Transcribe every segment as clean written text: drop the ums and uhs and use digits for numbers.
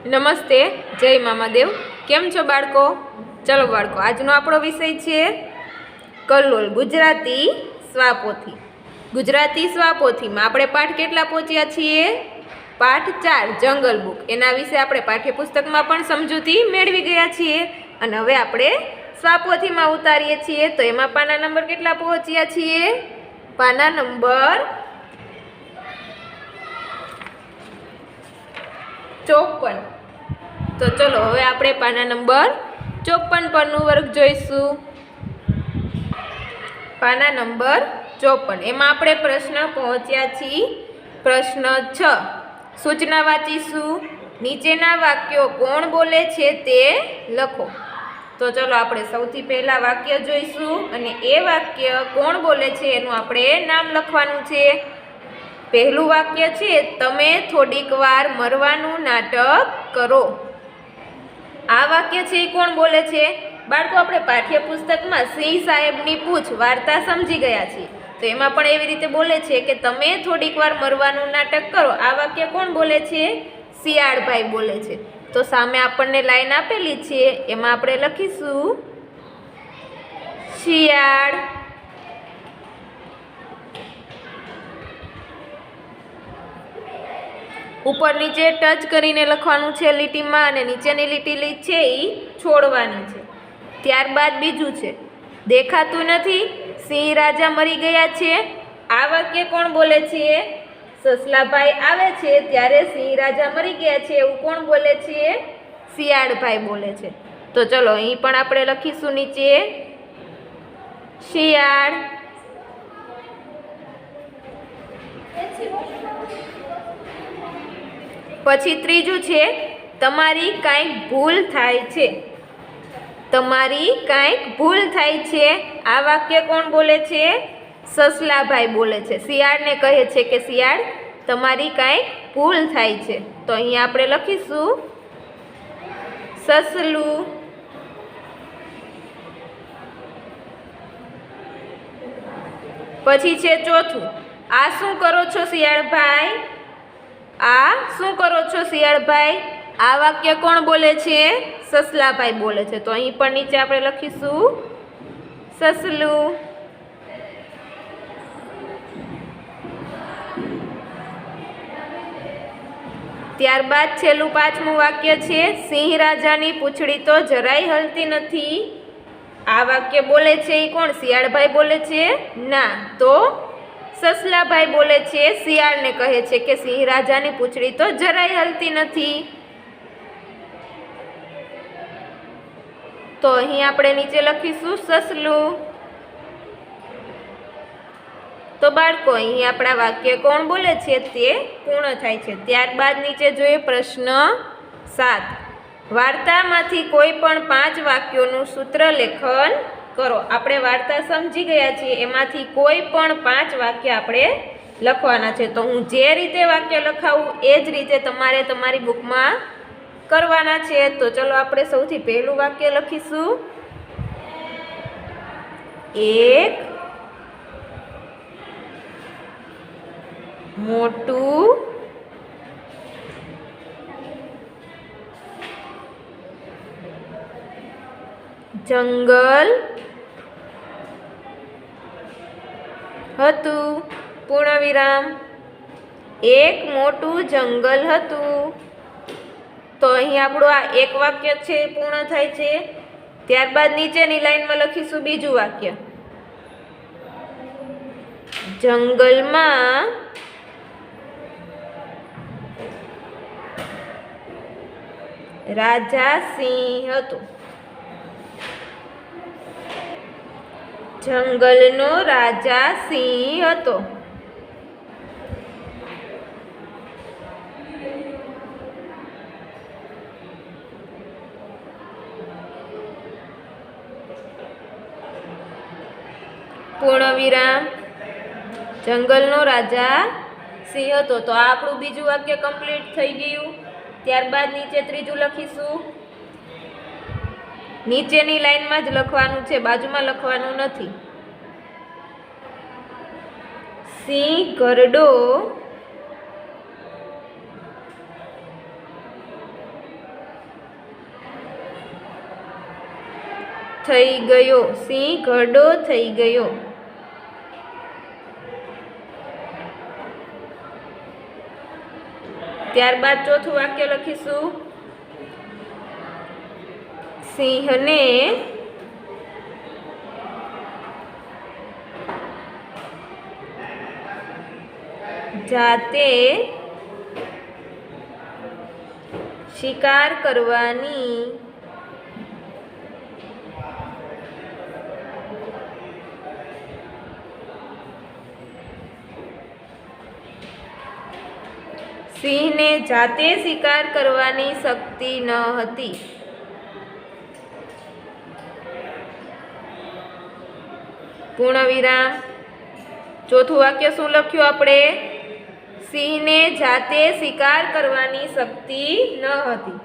નમસ્તે, જય મામાદેવ. કેમ છો બાળકો? ચલો બાળકો, આજનો આપણો વિષય છે કલ્લોલ ગુજરાતી સ્વાપોથી. ગુજરાતી સ્વાપોથીમાં આપણે પાઠ કેટલા પહોંચ્યા છીએ? પાઠ 4 જંગલ બુક. એના વિશે આપણે પાઠ્યપુસ્તકમાં પણ સમજૂતી મેળવી ગયા છીએ અને હવે આપણે સ્વાપોથીમાં ઉતારીએ છીએ. તો એમાં પાના નંબર કેટલા પહોંચ્યા છીએ? પાના નંબર 54. તો ચલો હવે આપણે પાના નંબર 54 પરનું વર્ગ જોઈશું. પાના નંબર 54 એમાં આપણે પ્રશ્ન પહોંચ્યા છીએ. પ્રશ્ન 6 સૂચના વાંચીશું. નીચેના વાક્યો કોણ બોલે છે તે લખો. તો ચલો આપણે સૌથી પહેલા વાક્ય જોઈશું અને એ વાક્ય કોણ બોલે છે એનું આપણે નામ લખવાનું છે. પહેલું વાક્ય છે, તમે થોડીક વાર મરવાનું નાટક કરો. આ વાક્ય છે એ કોણ બોલે છે? બાળકો, આપણે પાઠ્યપુસ્તકમાં સિંહ સાહેબની પૂછ વાર્તા સમજી ગયા છીએ. તો એમાં પણ એવી રીતે બોલે છે કે તમે થોડીક વાર મરવાનું નાટક કરો. આ વાક્ય કોણ બોલે છે? શિયાળભાઈ બોલે છે. તો સામે આપણને લાઈન આપેલી છે, એમાં આપણે લખીશું શિયાળ. ઉપર નીચે ટચ કરીને લખવાનું છે લીટીમાં અને નીચેની લીટી છે એ છોડવાની છે. ત્યારબાદ બીજું છે, દેખાતું નથી, સિંહ રાજા મરી ગયા છે. આ વાક્ય કોણ બોલે છે? સસલાભાઈ આવે છે ત્યારે સિંહ રાજા મરી ગયા છે એવું કોણ બોલે છે? શિયાળભાઈ બોલે છે. તો ચલો અહીં પણ આપણે લખીશું નીચે શિયાળ. પછી ત્રીજું છે, તમારી કાંઈક ભૂલ થાય છે. તમારી કાંઈક ભૂલ થાય છે. આ વાક્ય કોણ બોલે છે? સસલાભાઈ બોલે છે. શિયાળને કહે છે કે શિયાળ, તમારી કાંઈક ભૂલ થાય છે. તો અહીંયા આપણે લખીશું સસલું. પછી છે ચોથું, આ શું કરો છો શિયાળભાઈ? આ શું કરો છો શિયાળભાઈ? આ વાક્ય કોણ બોલે છે? સસલાભાઈ બોલે છે. તો અહીં પણ નીચે આપણે લખીશું સસલું. ત્યારબાદ છેલ્લું પાંચમું વાક્ય છે, સિંહ રાજાની પૂંછડી તો જરાય હલતી નથી. આ વાક્ય બોલે છે એ કોણ? શિયાળભાઈ બોલે છે? ના, તો સસલાભાઈ બોલે છે. શિયાળને કહે છે કે સિંહ રાજાની પૂંછડી તો જરાય હલતી નથી. તો અહીં આપણે નીચે લખીશું સસલું. તો બાળકો, અહીં આપણા વાક્ય કોણ બોલે છે તે પૂર્ણ થાય છે. ત્યારબાદ નીચે જોઈએ પ્રશ્ન 7, વાર્તામાંથી કોઈ પણ 5 વાક્યોનું સૂત્ર લેખન કરો. આપણે વાર્તા સમજી ગયા છીએ, એમાંથી કોઈ પણ 5 વાક્ય આપણે લખવાના છે. તો હું જે રીતે વાક્ય લખાવું એ જ રીતે તમારે તમારી બુકમાં કરવાના છે. તો ચલો આપણે સૌથી પહેલું વાક્ય લખીશું, એક મોટું જંગલ હતું. પૂર્ણ વિરામ. એક મોટું જંગલ હતું. તો અહીં આપણું આ એક વાક્ય છે પૂર્ણ થાય છે. ત્યારબાદ નીચેની લાઈનમાં લખીશું બીજું વાક્ય, જંગલમાં રાજા સિંહ હતું. જંગલનો રાજા સિંહ હતો. પૂર્ણ વિરામ. જંગલનો રાજા સિંહ હતો. તો આ આપણું બીજું વાક્ય કમ્પ્લીટ થઈ ગયું. ત્યારબાદ નીચે ત્રીજું લખીશું. નીચેની લાઈનમાં જ લખવાનું છે, બાજુમાં લખવાનું નથી. સિંહ ઘરડો થઈ ગયો. સિંહ ઘરડો થઈ ગયો. ત્યારબાદ ચોથું વાક્ય લખીશું. સિંહને જાતે શિકાર કરવાની સિંહને જાતે શિકાર કરવાની શક્તિ ન હતી. પૂર્ણવિરામ. ચોથું વાક્ય શું લખ્યું આપણે? સિંહને જાતે શિકાર કરવાની શક્તિ ન હતી.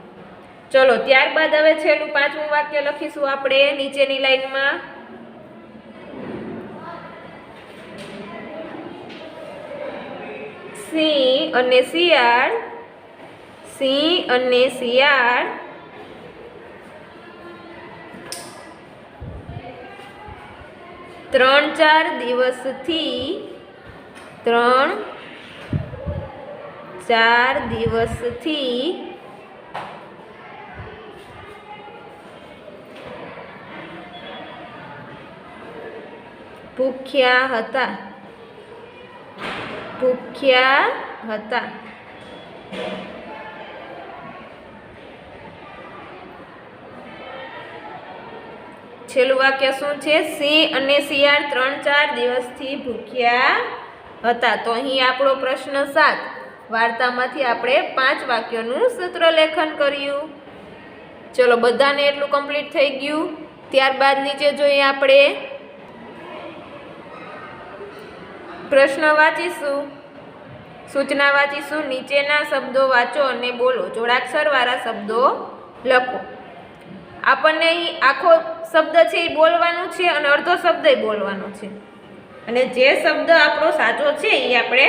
ચલો ત્યારબાદ હવે છેલ્લું પાંચમું વાક્ય લખીશું આપણે નીચેની લાઈનમાં. સિંહ અને શિયાળ. સિંહ અને શિયાળ ત્રણ ચાર દિવસથી ભૂખ્યા હતા. છેલ્લું વાક્ય શું છે? સિંહ અને શિયાળ 3-4 દિવસથી ભૂખ્યા હતા. તો અહીં આપણો પ્રશ્ન 7. વાર્તામાંથી આપણે 5 વાક્યોનું સૂત્ર લેખન કર્યું. ચલો બધાને એટલું કમ્પ્લીટ થઈ ગયું. ત્યારબાદ નીચે જોઈએ આપણે પ્રશ્ન વાંચીશું, સૂચના વાંચીશું. નીચેના શબ્દો વાંચો અને બોલો. જોડાક્ષરવાળા શબ્દો લખો. આપણને અહીં આખો શબ્દ છે એ બોલવાનો છે અને અડધો શબ્દ બોલવાનો છે, અને જે શબ્દ આપણો સાચો છે એ આપણે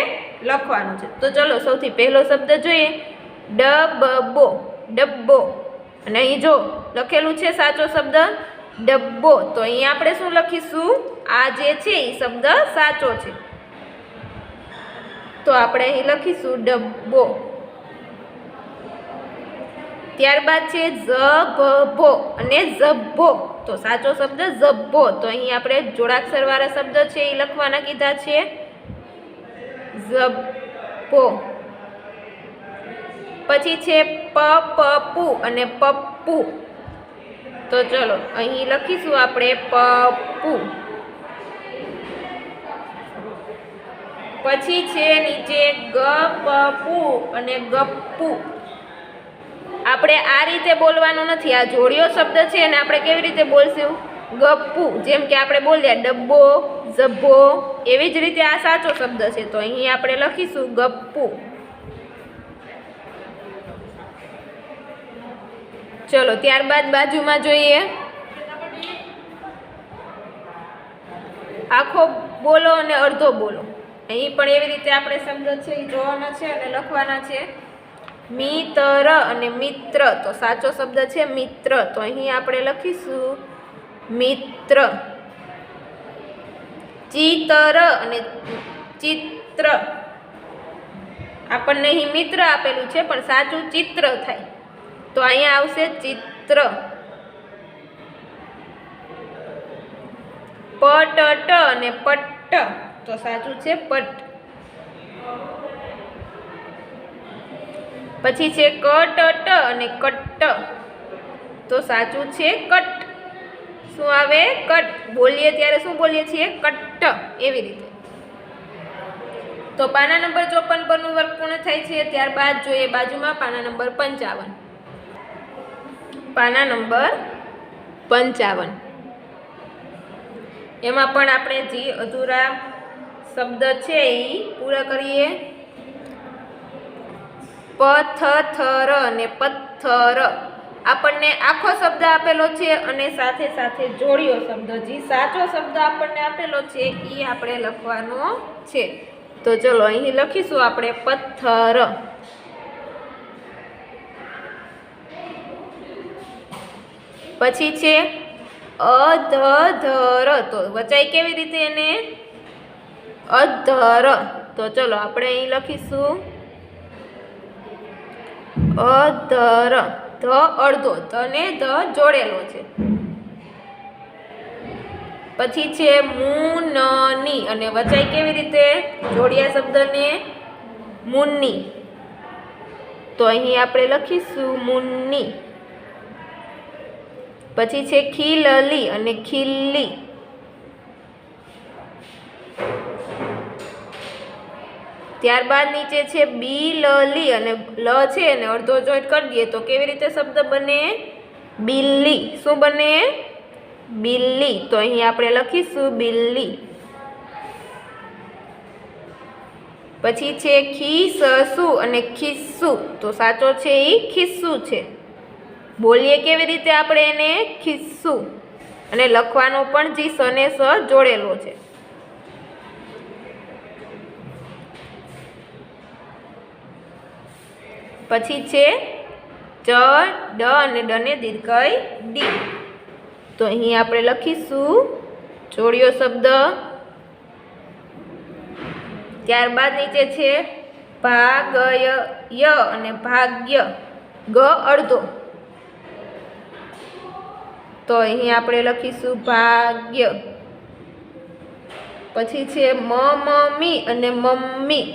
લખવાનો છે. તો ચલો સૌથી પહેલો શબ્દ જોઈએ. ડબ્બો. ડબ્બો. અને અહીં જો લખેલું છે સાચો શબ્દ ડબ્બો, તો અહીં આપણે શું લખીશું? આ જે છે એ શબ્દ સાચો છે, તો આપણે અહીં લખીશું ડબ્બો. ત્યારબાદ છે ઝભ્ભો અને ઝભ્ભો, તો સાચો શબ્દ ઝભ્ભો, તો અહીં આપણે જોડાક્ષરવાળા શબ્દ છે એ લખવાના કીધા છે. ઝભ્ભો. પછી છે પપ્પુ અને પપ્પુ, તો ચલો અહીં લખીશું આપણે પપ્પુ. પછી છે નીચે ગપ્પુ અને ગપ્પુ. આપણે આ રીતે બોલવાનું નથી. આ જોડિયો શબ્દ છે અને આપણે કેવી રીતે બોલશું? ગપ્પુ. જેમ કે આપણે બોલ્યા ડબ્બો, ઝભ્ભો, એવી જ રીતે આ સાચો શબ્દ છે, તો અહીં આપણે લખીશું ગપ્પુ. ચલો ત્યારબાદ બાજુમાં જોઈએ. આખો બોલો અને અડધો બોલો. અહીં પણ એવી રીતે આપણે શબ્દ છે એ જોવાના છે અને લખવાના છે. મિત્ર અને મિત્ર, તો સાચો શબ્દ છે મિત્ર, તો અહીં આપણે લખીશું મિત્ર. ચિત્ર અને ચિત્ર, આપણને અહીં મિત્ર આપેલું છે પણ સાચું ચિત્ર થાય, તો અહીંયા આવશે ચિત્ર. પટટ અને પટ્ટ, તો સાચું છે પટ. પછી છે કટટ અને કટ્ટ, તો સાચું છે કટ. શું આવે? કટ. બોલીએ ત્યારે શું બોલીએ છીએ? કટ્ટ, એવી રીતે. તો પાના નંબર 54 પરનું વર્ક પૂર્ણ થાય છે. ત્યારબાદ જોઈએ બાજુમાં પાના નંબર 55. પાના નંબર 55, એમાં પણ આપણે જે અધૂરા શબ્દ છે એ પૂરા કરીએ. પથ્થર અને પથ્થર, આપણને આખો શબ્દ આપેલો છે અને સાથે સાથે જોડિયો શબ્દ. જે સાચો શબ્દ આપણને આપેલો છે એ આપણે લખવાનો છે. તો ચલો અહીં લખીશું આપણે પથ્થર. પછી છે અધધર, તો વચાય કેવી રીતે એને? અધર. તો ચલો આપણે અહીં લખીશું અધર. ધ અડધો, ધ ને ધ જોડેલો છે. પછી છે મુનની, અને વચાય કેવી રીતે? જોડિયા શબ્દને મુન્ની. તો અહીં આપણે લખીશું મુન્ની. પછી છે ખીલલી અને ખીલ્લી. ત્યારબાદ નીચે છે બીલલી, અને લ છે અને અડધો જોઈન્ટ કરી દઈએ તો કેવી રીતે શબ્દ બને? બિલ્લી. શું બને? બિલ્લી. તો અહીં આપણે લખીશું બિલ્લી. પછી છે ખીસસુ અને ખિસ્સુ, તો સાચો છે એ ખિસ્સુ છે. બોલીએ કેવી રીતે આપણે એને? ખિસ્સુ. અને લખવાનો પણ જી સ ને સ જોડેલો છે. પછી છે ચ ડ અને ડ ને દીર્ઘઈ ડી. તો અહીં આપણે લખીશું જોડિયો શબ્દ. ત્યારબાદ નીચે છે ભાગય ય અને ભાગ્ય, ગ અડધો. તો અહીં આપણે લખીશું ભાગ્ય. પછી છે મમ્મી અને મમ્મી,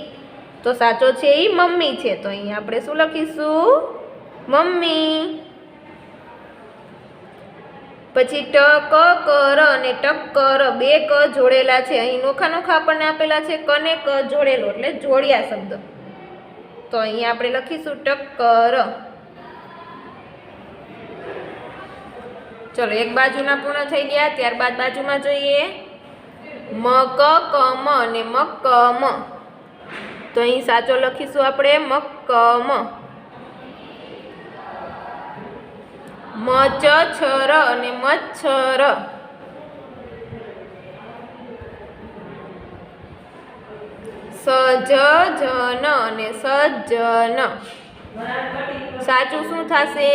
તો સાચો છે એ મમ્મી છે. તો અહીં આપણે શું લખીશું? મમ્મી. પછી ટ ક કર અને ટક્કર, બે ક જોડેલા છે. અહીં નોખા નોખા આપણને આપેલા છે ક ને ક જોડેલો, એટલે જોડિયા શબ્દ. તો અહીં આપણે લખીશું ટક્કર. ચલો એક બાજુના પૂર્ણ થઈ ગયા. ત્યારબાદ બાજુમાં જોઈએ મકકમ અને મક્કમ. તો અહીં સાચો લખીશું આપણે મક્કમ. મચ્છર અને મચ્છર. સજ્જન અને સજ્જન. સાચું શું થશે?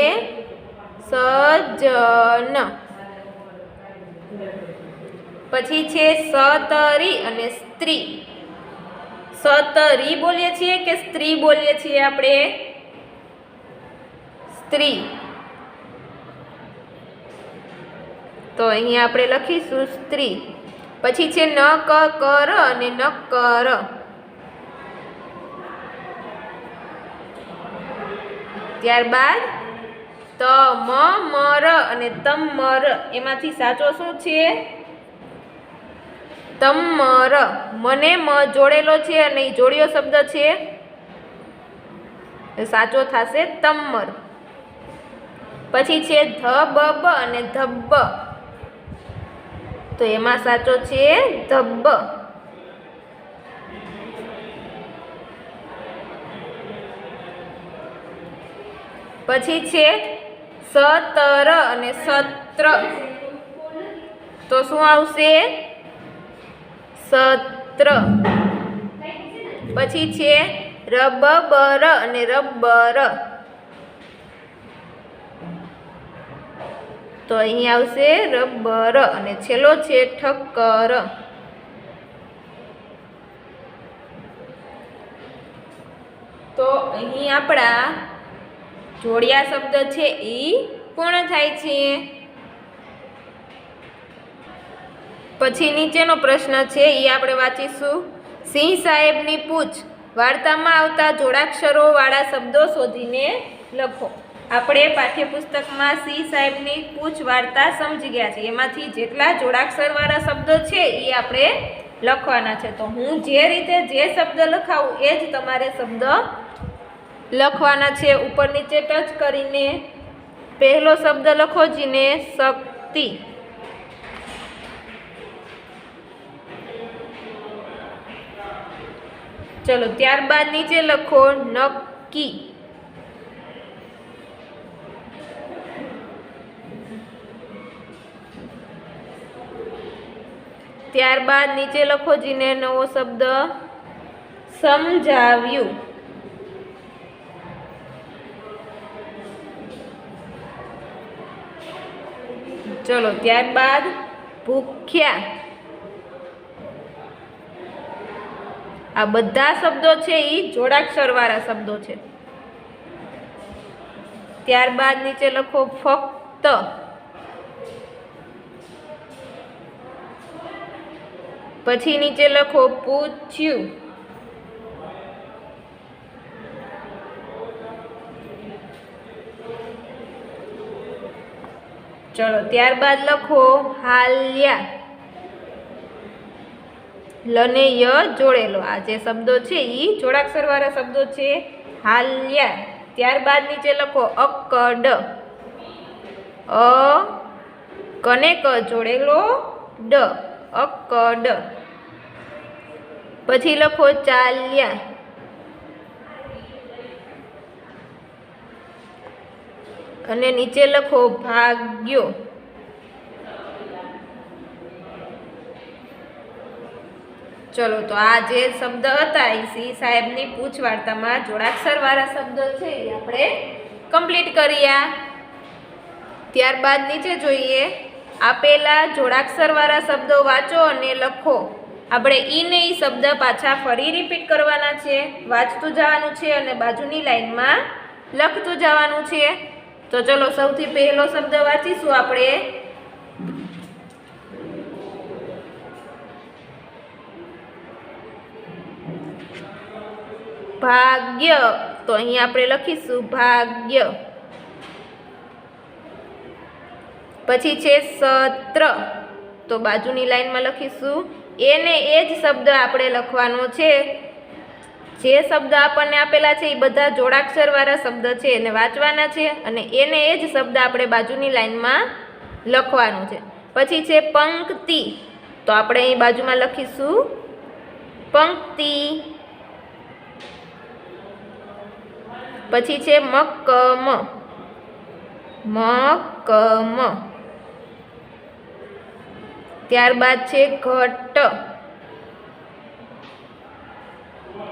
સજ્જન. પછી છે સતરી અને સ્ત્રી. સતરી બોલીએ છીએ કે સ્ત્રી બોલીએ છીએ આપણે? સ્ત્રી. તો અહીં આપણે લખીશું સ્ત્રી. પછી છે ન ક કર અને નક્કર. ત્યારબાદ તમમર અને તમમર. એમાંથી સાચો શું છે? તમમર. મને મ જોડેલો છે અને એ જોડિયો શબ્દ છે, સાચો થશે તમમર. પછી છે ધબબ અને ધબ્બ. તો એમાં સાચો છે ધબ્બ. પછી છે સતર અને સત્ર. તો શું આવશે? સત્ર. પછી છે રબબર અને રબ્બર. તો અહીં આવશે રબ્બર. અને છેલ્લો છે ઠક્કર. તો અહીં આપણા જોડિયા શબ્દ છે એ પૂર્ણ થાય છે. પછી નીચેનો પ્રશ્ન છે એ આપણે વાંચીશું. સિંહ સાહેબની પૂછ. વાર્તામાં આવતા જોડાક્ષરો વાળા શબ્દો શોધીને લખો. આપણે પાઠ્યપુસ્તકમાં સિંહ સાહેબની પૂછ વાર્તા સમજી ગયા છે. એમાંથી જેટલા જોડાક્ષર વાળા શબ્દો છે એ આપણે લખવાના છે. તો હું જે રીતે જે શબ્દ લખાવું એ જ તમારે શબ્દ લખવાના છે. ઉપર નીચે ટચ કરીને પહેલો શબ્દ લખો જીને શક્તિ. ચલો ત્યારબાદ નીચે લખો નક્કી. ત્યારબાદ નીચે લખો જીને નવો શબ્દ સમજાવ્યું. ચલો ત્યારબાદ ભૂખ્યા. આ બધા શબ્દો છે એ જોડાક્ષરવાળા શબ્દો છે. ત્યારબાદ નીચે લખો ફક્ત. પછી નીચે લખો પૂછ્યું. ચલો ત્યારબાદ લખો હાલ્યા. લને ય જોડેલો. આ જે શબ્દો છે એ જોડાક્ષર વાળા શબ્દો છે. હાલ્યા. ત્યારબાદ નીચે લખો અકડ. અ કને ક જોડેલો ડ. અકડ. પછી લખો ચાલ્યા. અને નીચે લખો ભાગ્યો. ચલો તો આ જે શબ્દ હતા એ સી સાહેબની પૂછવાર્તામાં જોડાક્ષર વાળા શબ્દો છે એ આપણે કમ્પ્લીટ કર્યા. ત્યારબાદ નીચે જોઈએ આપેલા જોડાક્ષર વાળા શબ્દો વાંચો અને લખો. આપણે ઈ ને ઈ શબ્દ પાછા ફરી રિપીટ કરવાના છે. વાંચતું જવાનું છે અને બાજુની લાઈનમાં લખતું જવાનું છે. તો ચલો સૌથી પહેલો શબ્દ વાંચીશું આપણે. ભાગ્ય. તો અહીં આપણે લખીશું ભાગ્ય. પછી છે સત્ર. તો બાજુની લાઈનમાં લખીશું એને એ જ શબ્દ આપણે લખવાનો છે. જે શબ્દ આપણને આપેલા છે એ બધા જોડાક્ષર વાળા શબ્દ છે એને વાંચવાના છે અને એને એ જ શબ્દ આપણે બાજુની લાઈનમાં લખવાનું છે. પછી છે પંક્તિ. તો આપણે અહીં બાજુમાં લખીશું પંક્તિ. પછી છે મક્કમ. મક્કમ. ત્યારબાદ છે ઘટ.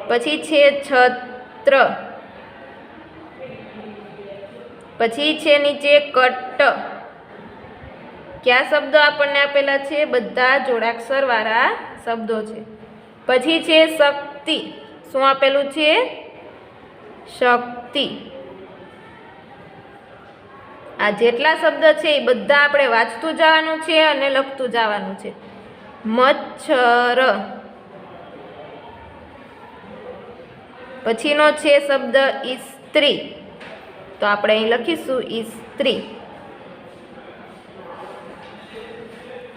પછી છે છત્ર. પછી છે નીચે કટ. કયા શબ્દો આપણને આપેલા છે? બધા જોડાક્ષર વાળા શબ્દો છે. પછી છે શક્તિ. શું આપેલું છે? શક્તિ. આ જેટલા શબ્દ છે એ બધા આપણે વાંચતું જવાનું છે અને લખતું જવાનું છે. મચ્છર. પછીનો છે શબ્દ ઇસ્ત્રી. તો આપણે અહીં લખીશું ઇસ્ત્રી.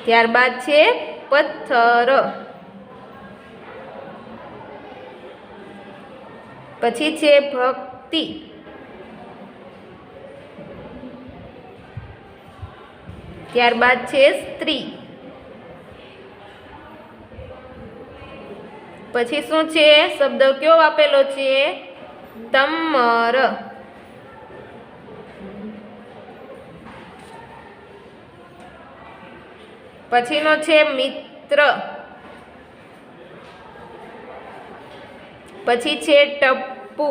ત્યારબાદ છે પથ્થર. પછી છે ભક્તિ. ત્યારબાદ છે સ્ત્રી. પછી શું છે? શબ્દ કયો આપેલો છે? તમર. પછીનો છે મિત્ર. પછી છે ટપ્પુ.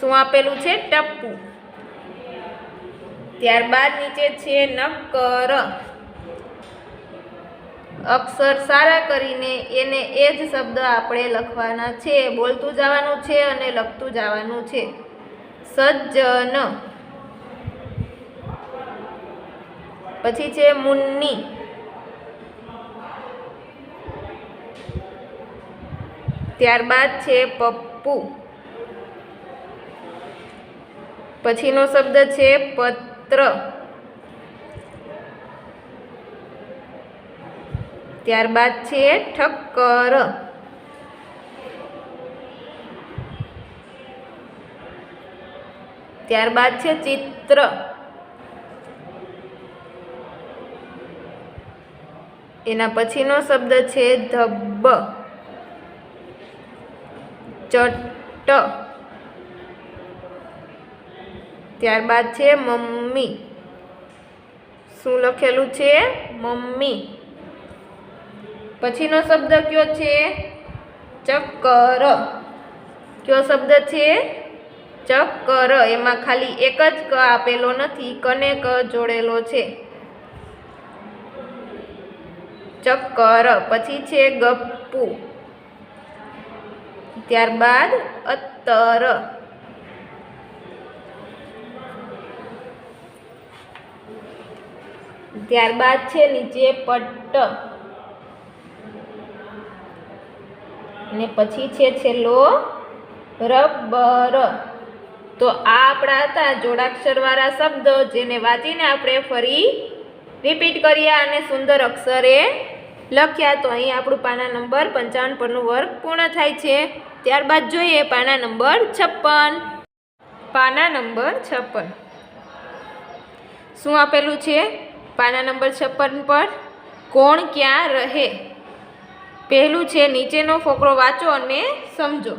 શું આપેલું છે? ટપ્પુ. ત્યારબાદ નીચે છે નક્કર. અક્ષર સારા કરીને એને એ જ શબ્દ આપણે લખવાના છે. બોલતું જવાનું છે અને લખતું જવાનું છે. સજ્જન. પછી છે મુન્ની. ત્યારબાદ છે પપ્પુ. પછીનો શબ્દ છે પત્ર. ત્યારબાદ છે ઠક્કર. ત્યારબાદ છે ચિત્ર. એના પછીનો શબ્દ છે ધબ્બ. ચટ્ટ. ત્યારબાદ છે મમ્મી. શું લખેલું છે? મમ્મી. પછીનો શબ્દ કયો છે? ચક્કર. કયો શબ્દ છે? ચક્કર એમાં ખાલી એક જ ક આપેલો નથી, કને ક જોડેલો છે. ચક્કર. પછી છે ગપ્પુ, ત્યારબાદ અત્તર. ત્યારબાદ છે નીચે પટ્ટ, અને પછી છે છેલ્લો રબર. તો આ આપણા હતા જોડાક્ષરવાળા શબ્દો, જેને વાંચીને આપણે ફરી રિપીટ કર્યા અને સુંદર અક્ષરે લખ્યા. તો અહીં આપણું પાના નંબર 55 પરનું વર્ગ પૂર્ણ થાય છે. ત્યારબાદ જોઈએ પાના નંબર 56. પાના નંબર 56 શું આપેલું છે? પાના નંબર 56 પર કોણ ક્યાં રહે. પહેલું છે નીચેનો ફકરો વાંચો અને સમજો.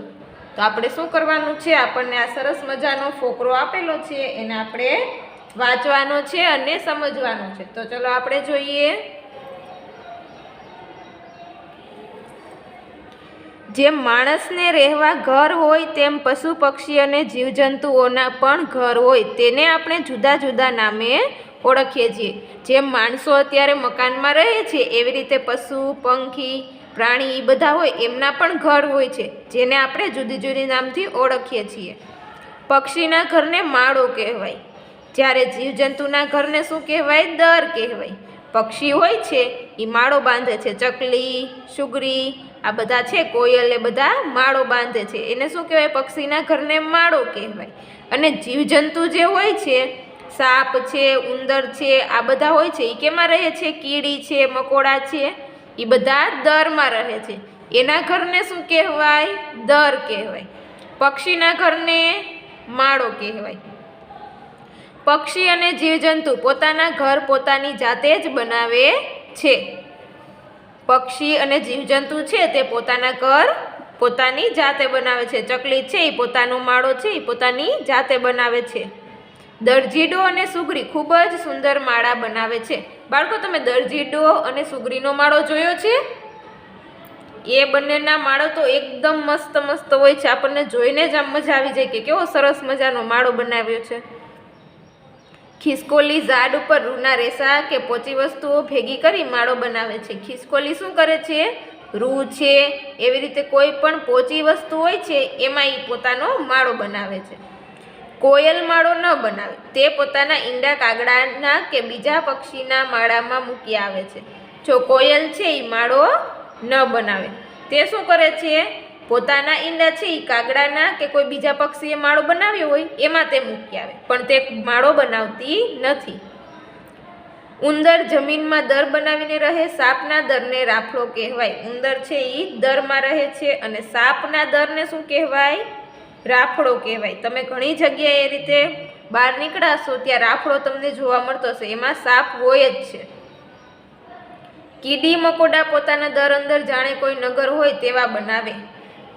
તો આપણે શું કરવાનું છે? આપણને આ સરસ મજાનો ફકરો આપેલો છે, એને આપણે વાંચવાનો છે અને સમજવાનો છે. તો ચલો આપણે જોઈએ. જેમ માણસને રહેવા ઘર હોય તેમ પશુ પક્ષી અને જીવજંતુઓના પણ ઘર હોય, તેને આપણે જુદા જુદા નામે ઓળખીએ છીએ. જેમ માણસો અત્યારે મકાનમાં રહે છે, એવી રીતે પશુ પંખી પ્રાણી એ બધા હોય એમના પણ ઘર હોય છે, જેને આપણે જુદી જુદી નામથી ઓળખીએ છીએ. પક્ષીના ઘરને માળો કહેવાય, જ્યારે જીવજંતુના ઘરને શું કહેવાય? દર કહેવાય. પક્ષી હોય છે એ માળો બાંધે છે, ચકલી, સુગરી, આ બધા છે, કોયલ, એ બધા માળો બાંધે છે, એને શું કહેવાય? પક્ષીના ઘરને માળો કહેવાય. અને જીવજંતુ જે હોય છે, સાપ છે, ઉંદર છે, આ બધા હોય છે, એ કેમાં રહે છે? કીડી છે, મકોડા છે, એ બધા દરમાં રહે છે, એના ઘરને શું કહેવાય? દર કહેવાય. પક્ષીના ઘરને માળો કહેવાય. પક્ષી અને જીવજંતુ પોતાના ઘર પોતાની જાતે જ બનાવે છે. પક્ષી અને જીવજંતુ છે તે પોતાના ઘર પોતાની જાતે બનાવે છે. ચકલી છે એ પોતાનો માળો છે એ પોતાની જાતે બનાવે છે. દરજીડો અને સુગરી ખૂબ જ સુંદર માળા બનાવે છે. બાળકો, તમે દરજીડો અને સુગરીનો માળો જોયો છે? એ બંનેના માળો તો એકદમ મસ્ત મસ્ત હોય છે. આપણને જોઈને જ આમ મજા આવી જાય કે કેવો સરસ મજાનો માળો બનાવ્યો છે. ખિસકોલી ઝાડ ઉપર રૂના રેસા કે પોચી વસ્તુઓ ભેગી કરી માળો બનાવે છે. ખિસકોલી શું કરે છે? રૂ છે, એવી રીતે કોઈ પણ પોચી વસ્તુ હોય છે એમાં એ પોતાનો માળો બનાવે છે. કોયલ માળો ન બનાવે, તે પોતાના ઈંડા કાગડાના કે બીજા પક્ષીના માળામાં મૂકી આવે છે. જો કોયલ છે એ માળો ન બનાવે, તે શું કરે છે? પોતાના ઈંડા છે એ કાગડાના કે કોઈ બીજા પક્ષીએ માળો બનાવ્યો હોય એમાં તે મૂકી આવે, પણ તે માળો બનાવતી નથી. ઉંદર જમીનમાં દર બનાવીને રહે, સાપના દરને રાફડો કહેવાય. ઉંદર છે એ દરમાં રહે છે અને સાપના દરને શું કહેવાય? રાફડો કહેવાય. તમે ઘણી જગ્યાએ એ રીતે બહાર નીકળાશો ત્યાં રાફડો તમને જોવા મળતો હશે, એમાં સાપ હોય જ છે. કીડી મકોડા પોતાના દર અંદર જાણે કોઈ નગર હોય તેવા બનાવે.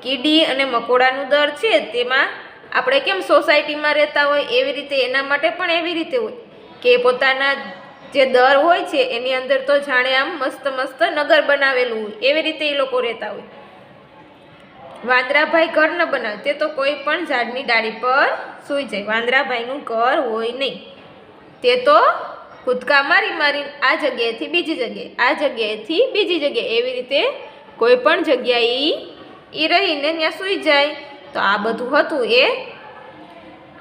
કીડી અને મકોડાનું દર છે તેમાં આપણે કેમ સોસાયટીમાં રહેતા હોય એવી રીતે એના માટે પણ એવી રીતે હોય કે પોતાના જે દર હોય છે એની અંદર તો જાણે આમ મસ્ત મસ્ત નગર બનાવેલું હોય, એવી રીતે એ લોકો રહેતા હોય. વાંદરાભાઈ ઘર ન બનાવે, તે તો કોઈ પણ ઝાડની ડાળી પર સૂઈ જાય. વાંદરાભાઈનું ઘર હોય નહીં, તે તો કૂદકા મારી મારી આ જગ્યાએથી બીજી જગ્યાએ, આ જગ્યાએથી બીજી જગ્યાએ, એવી રીતે કોઈ પણ જગ્યાએ એ રહીને ત્યાં સૂઈ જાય. તો આ બધું હતું એ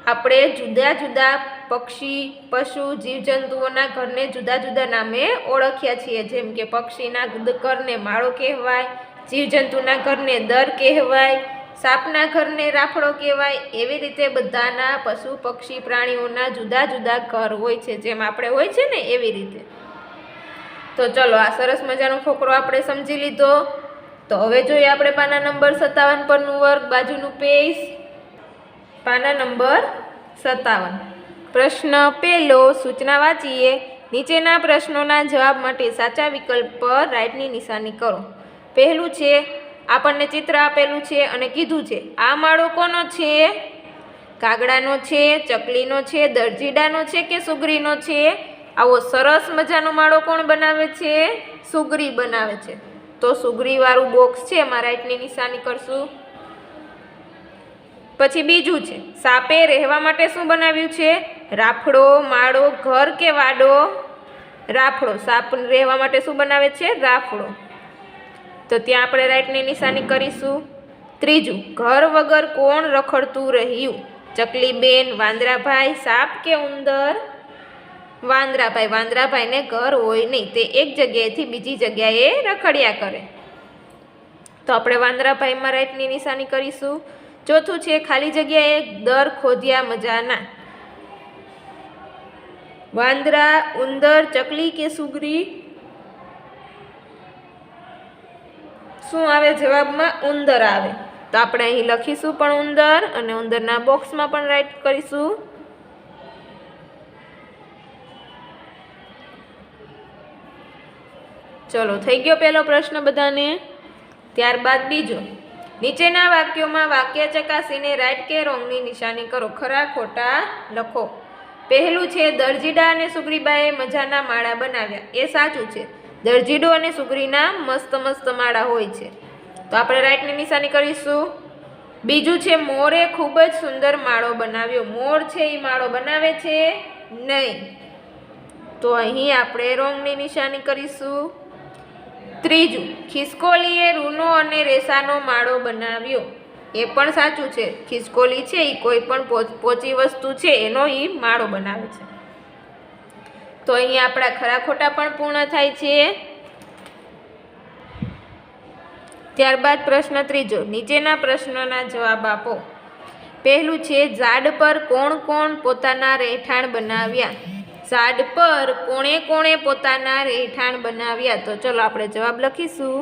આપણે જુદા જુદા પક્ષી પશુ જીવજંતુઓના ઘરને જુદા જુદા નામે ઓળખ્યા છીએ. જેમ કે પક્ષીના ઘરને માળો કહેવાય, જીવજંતુના ઘરને દર કહેવાય, સાપના ઘરને રાફડો કહેવાય. એવી રીતે બધાના પશુ પક્ષી પ્રાણીઓના જુદા જુદા ઘર હોય છે, જેમ આપણે હોય છે ને એવી રીતે. તો ચલો, આ સરસ મજાનો ફકરો આપણે સમજી લીધો. તો હવે જોઈએ આપણે પાના નંબર 57 પરનું વર્ગ, બાજુનું પેજ. પાના નંબર 57. પ્રશ્ન પહેલો, સૂચના વાંચીએ. નીચેના પ્રશ્નોના જવાબ માટે સાચા વિકલ્પ પર રાઈટની નિશાની કરો. પહેલું છે, આપણને ચિત્ર આપેલું છે અને કીધું છે આ માળો કોનો છે? કાગડાનો છે, ચકલીનો છે, દરજીડાનો છે કે સુગરીનો છે? આવો સરસ મજાનો માળો કોણ બનાવે છે? સુગરી બનાવે છે. તો સુગરીવાળું બોક્સ છે એમાં રાઈટની નિશાની કરશું. પછી બીજું છે, સાપે રહેવા માટે શું બનાવ્યું છે? રાફડો, માળો, ઘર કે વાડો? રાફડો. સાપ રહેવા માટે શું બનાવે છે? રાફડો. તો ત્યાં આપણે રાઈટની નિશાની કરીશું. ત્રીજું, ઘર વગર કોણ રખડતું રહ્યું? ચકલીબેન, વાંદરાભાઈ, સાપ કે ઉંદર? વાંદરાભાઈ. વાંદરાભાઈને ઘર હોય નહીં, તે એક જગ્યાએથી બીજી જગ્યાએ રખડ્યા કરે. તો આપણે વાંદરાભાઈમાં રાઈટની નિશાની કરીશું. ચોથું છે, ખાલી જગ્યાએ દર ખોદ્યા મજાના. વાંદરા, ઉંદર, ચકલી કે સુગરી? શું આવે જવાબમાં? ઉંદર આવે. તો આપણે અહીં લખીશું પણ ઉંદર, અને ઉંદરના બોક્સમાં પણ રાઈટ કરીશું. ચલો, થઈ ગયો પહેલો પ્રશ્ન બધાને. ત્યારબાદ બીજો, નીચેના વાક્યોમાં વાક્ય ચકાસીને રાઈટ કે રોંગની નિશાની કરો. ખરા ખોટા લખો. પહેલું છે, દરજીડા અને સુગ્રીબાએ મજાના માળા બનાવ્યા. એ સાચું છે. દરજીડો અને સુગ્રીના મસ્ત મસ્ત માળા હોય છે. તો આપણે રાઈટની નિશાની કરીશું. બીજું છે, મોરે ખૂબ જ સુંદર માળો બનાવ્યો. મોર છે એ માળો બનાવે છે નહીં. તો અહીં આપણે રોંગની નિશાની કરીશું. ત્રીજું, ખિસકોલીએ રૂનો અને રેસાનો માળો બનાવ્યો. એ પણ સાચું છે. ખિસકોલી છે એ કોઈ પણ પોચી વસ્તુ છે એનો એ માળો બનાવે છે. તો અહીં આપણા ખરા ખોટા પણ પૂર્ણ થાય છે. ત્યારબાદ પ્રશ્ન ત્રીજો, નીચેના પ્રશ્નોના જવાબ આપો. પહેલું છે, ઝાડ પર કોણ કોણ પોતાના રહેઠાણ બનાવ્યા? ઝાડ પર કોણે કોણે પોતાના રહેઠાણ બનાવ્યા? તો ચલો આપણે જવાબ લખીશું.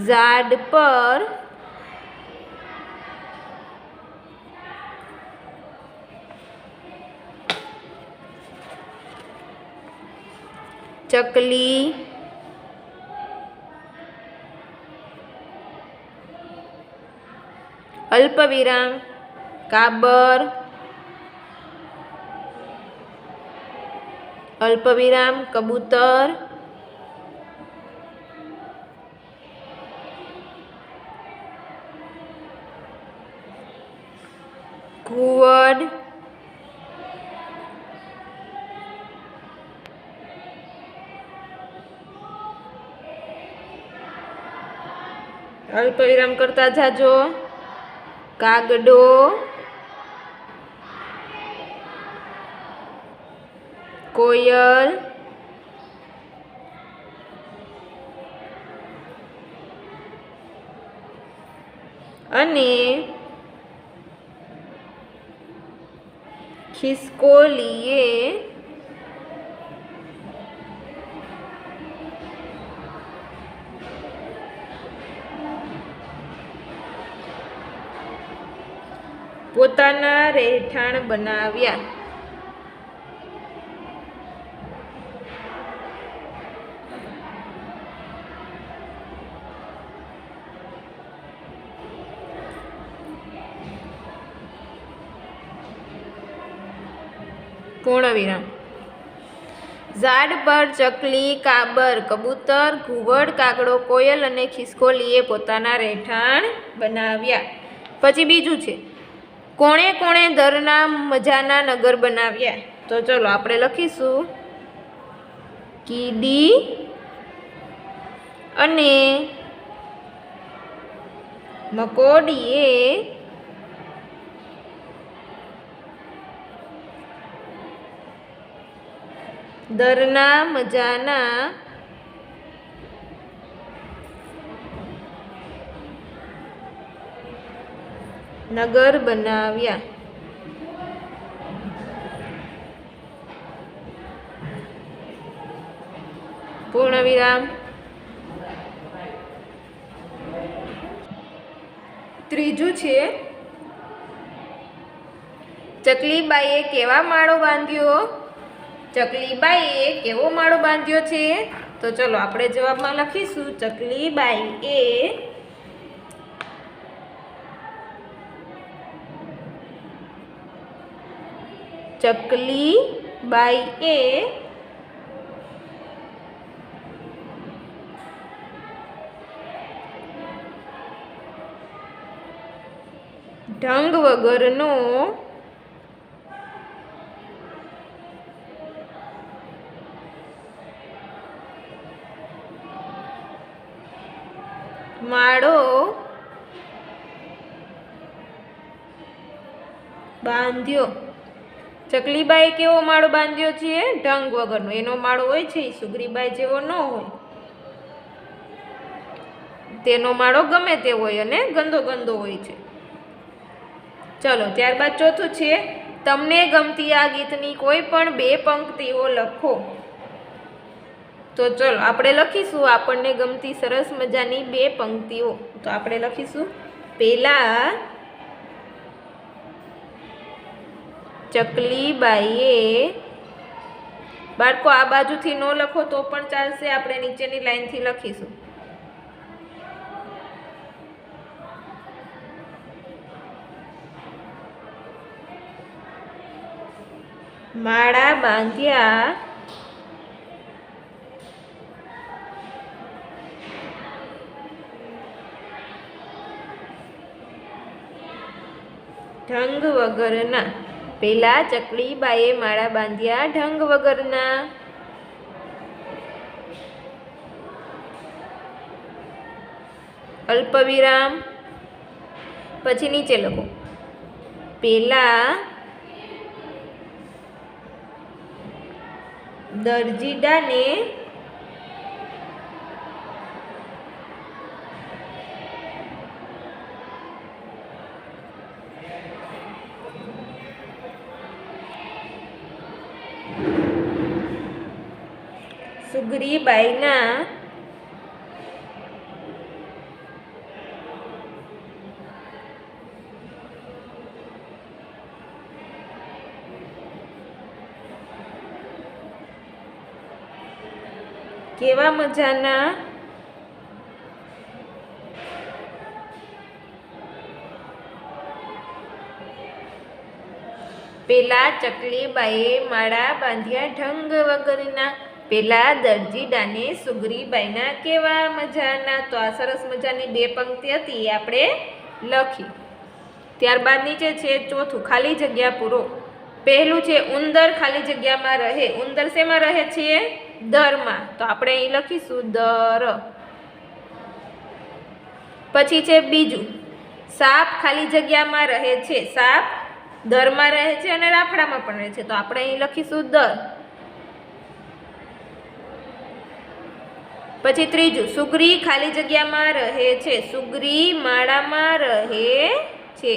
ઝાડ પર ચકલી, અલ્પવિરામ, કાબર, અલ્પવિરામ, કબૂતર, ઘુવડ, અલ્પવિરામ કરતા જાજો, કાગડો, કોયલ, અને ખિસકોલીએ પોતાના રહેઠાણ બનાવ્યા. પૂર્ણવિરામ. ઝાડ પર ચકલી, કાબર, કબૂતર, ઘુવડ, કાગડો, કોયલ અને ખિસકોલીએ પોતાના રહેઠાણ બનાવ્યા. પછી બીજું છે, કોણે કોણે દરના મજાના નગર બનાવ્યા? તો ચલો આપણે લખીશું. કીડી અને મકોડીએ દરના મજાના નગર બનાવ્યા. પૂર્ણવિરામ. ત્રીજું છે, ચકલીબાઈએ કેવા માળો બાંધ્યો? ચકલીબાઈએ કેવો માળો બાંધ્યો છે? તો ચલો આપણે જવાબમાં લખીશું. ચકલીબાઈએ ઢંગ વગરનો માળો બાંધ્યો. ચકલીબાઈ કેવો માળો બાંધ્યો છે? ઢંગ વગરનો. એનો માળો હોય છે એ સુગ્રીબાઈ જેવો ન હોય, તેનો માળો ગમે તે હોય અને ગંદો ગંદો હોય છે. ચલો ત્યારબાદ ચોથું છે, તમને ગમતી આ ગીતની કોઈ પણ બે પંક્તિઓ લખો. તો ચલો આપણે લખીશું આપણને ગમતી સરસ મજાની બે પંક્તિઓ. તો આપણે લખીશું, પેલા ચકલીબાઈએ, બાળકો આ બાજુથી ન લખો તો પણ ચાલશે, આપણે નીચેની લાઈનથી લખીશું. માળા બાંધ્યા ઢંગ વગરના. પેલા ચકલીબાઈએ માળા બાંધ્યા ઢંગ વગરના. અલ્પવિરામ. પછી નીચે લખો, પેલા દરજીડાને સુગ્રીબાઈના કેવા મજાના પેલા ચકલીબાઈએ માળા બાંધ્યા ઢંગ વગરના. પેલા દરજીડાને સુગ્રીબાઈના કેવા મજાના. તો આ સરસ મજાની બે પંક્તિ હતી એ આપણે લખી. ત્યારબાદ નીચે છે ચોથું, ખાલી જગ્યા પૂરો. પહેલું છે ઉંદર ખાલી જગ્યામાં રહે. ઉંદર શેમાં રહે છે? દરમાં. તો આપણે અહીં લખીશું દર. પછી છે બીજું, સાપ ખાલી જગ્યામાં રહે છે. સાપ દરમાં રહે છે અને રાફડામાં પણ રહે છે. તો આપણે અહીં લખીશું દર. પછી ત્રીજું, સુગ્રી ખાલી જગ્યામાં રહે છે. સુગ્રી માળામાં રહે છે.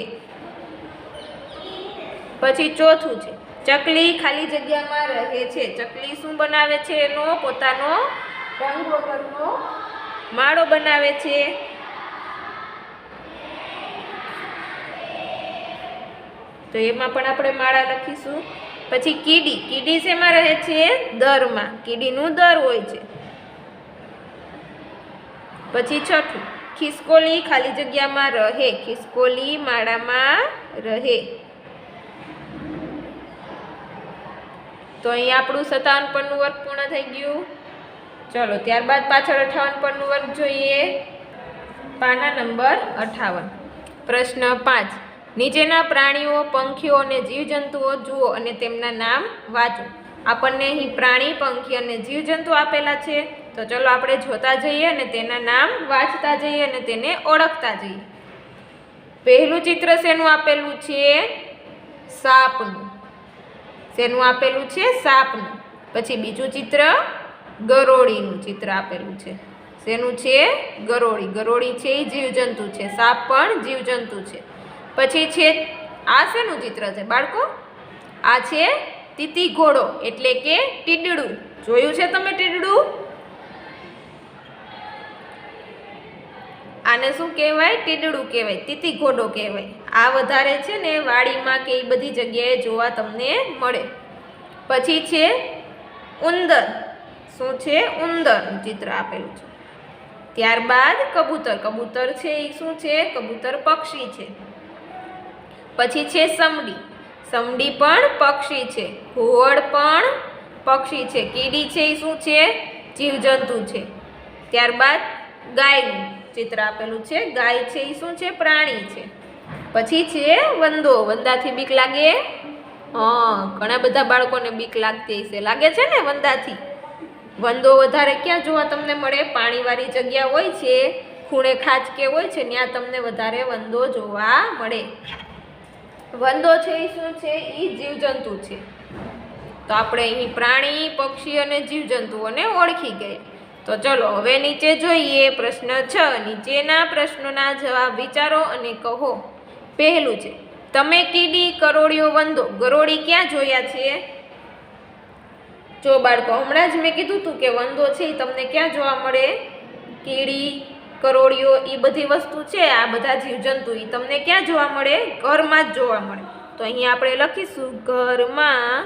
પછી ચોથું છે, ચકલી ખાલી જગ્યામાં રહે છે. ચકલી શું બનાવે છે? એનો પોતાનો ઢંગ વગરનો માળો બનાવે છે. તો એમાં પણ આપણે માળા લખીશું. પછી કીડી. કીડી શેમાં રહે છે? દરમાં. કીડીનું દર હોય છે. પછી છઠ્ઠું, ખિસકોલી ખાલી જગ્યામાં રહે. ખિસકોલી માળામાં રહે. તો અહીં આપણું 57 પરનું વર્ગ પૂર્ણ થઈ ગયું. ચલો ત્યારબાદ પાછળ 58 પરનું વર્ગ જોઈએ. પાના નંબર 58. પ્રશ્ન 5, નીચેના પ્રાણીઓ, પંખીઓ અને જીવજંતુઓ જુઓ અને તેમના નામ વાંચો. આપણને અહીં પ્રાણી, પંખી અને જીવજંતુ આપેલા છે. તો ચલો આપણે જોતા જઈએ અને તેના નામ વાંચતા જઈએ અને તેને ઓળખતા જઈએ. પહેલું ચિત્ર શેનું આપેલું છે? સાપનું. શેનું આપેલું છે? સાપનું. પછી બીજું ચિત્ર ગરોળીનું ચિત્ર આપેલું છે. શેનું છે? ગરોળી. ગરોળી છે એ જીવજંતુ છે. સાપ પણ જીવજંતુ છે. પછી છે આ શેનું ચિત્ર છે બાળકો? આ છે તીતી ઘોડો એટલે કે ટીડડું. જોયું છે તમે ટીડડું? આને શું કહેવાય? ટીડડું કહેવાય, તીતી ઘોડો કહેવાય. આ વધારે છે ને વાડીમાં કે એ બધી જગ્યાએ જોવા તમને મળે. પછી છે ઉંદર. શું છે? ઉંદરનું ચિત્ર આપેલું છે. ત્યારબાદ કબૂતર. કબૂતર છે એ શું છે? કબૂતર પક્ષી છે. પછી છે સમડી. સમડી પણ પક્ષી છે. ઘુવડ પણ પક્ષી છે. કીડી છે એ શું છે? જીવજંતુ છે. ત્યારબાદ ગાયનું ચિત્ર આપેલું છે. ગાય છે એ શું છે? પ્રાણી છે. પછી છે વંદો. વંદાથી બીક લાગે? હા, ઘણા બધા બાળકોને બીક લાગતી હશે. લાગે છે ને વંદાથી? વંદો વધારે ક્યાં જોવા તમને મળે? પાણીવાળી જગ્યા હોય છે, ખૂણે ખાંચકે હોય છે, ત્યાં તમને વધારે વંદો જોવા મળે. વંદો છે એ શું છે? એ જીવજંતુ છે. તો આપણે અહીં પ્રાણી, પક્ષી અને જીવજંતુઓને ઓળખી ગયા. તો ચલો હવે નીચે જોઈએ. પ્રશ્ન 6. નીચેના પ્રશ્નોના જવાબ વિચારો અને કહો. પહેલું છે, તમે કીડી, કરોળિયો, વંદો, ગરોળી ક્યાં જોયા છે? જો બાળકો, હમણાં જ મેં કીધું હતું કે વંદો છે એ તમને ક્યાં જોવા મળે? કીડી, કરોળિયો, એ બધી વસ્તુ છે, આ બધા જીવજંતુ એ તમને ક્યાં જોવા મળે? ઘરમાં જ જોવા મળે. તો અહીંયા આપણે લખીશું ઘરમાં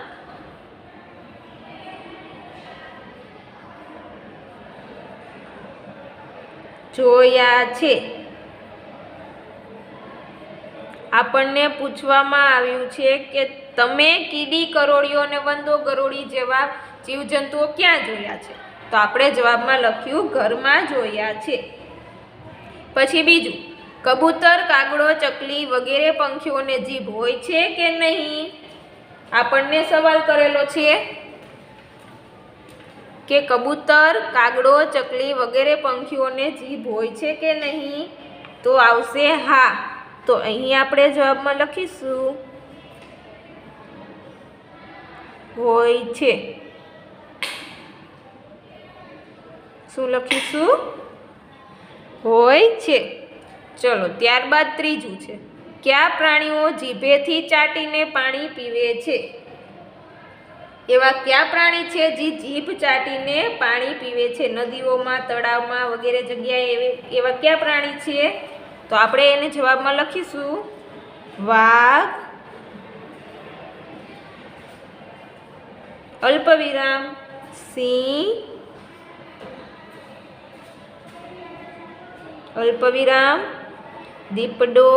જોયા છે. આપણને પૂછવામાં આવ્યું છે કે તમે કીડી, કરોળિયો અને વંદો, ગરોળી જેવા જીવજંતુઓ ક્યાં જોયા છે? તો આપણે જવાબમાં લખ્યું ઘરમાં જોયા છે. પછી બીજું, કબૂતર, કાગડો, ચકલી વગેરે પંખીઓને જીભ હોય છે કે નહીં? આપણને સવાલ કરેલો છે કે કબૂતર, કાગડો, ચકલી વગેરે પંખીઓને જીભ હોય છે કે નહીં? તો આવશે હા. તો અહીં આપણે જવાબમાં લખીશું હોય છે. શું લખીશું? હોય છે. ચલો ત્યારબાદ ત્રીજું છે, કયા પ્રાણીઓ જીભેથી ચાટીને પાણી પીવે છે? એવા કયા પ્રાણી છે જે જીભ ચાટીને પાણી પીવે છે? નદીઓમાં, તળાવમાં વગેરે જગ્યાએ એવા કયા પ્રાણી છે? તો આપણે એને જવાબમાં લખીશું વાઘ, અલ્પવિરામ સિંહ, અલ્પવિરામ દીપડો,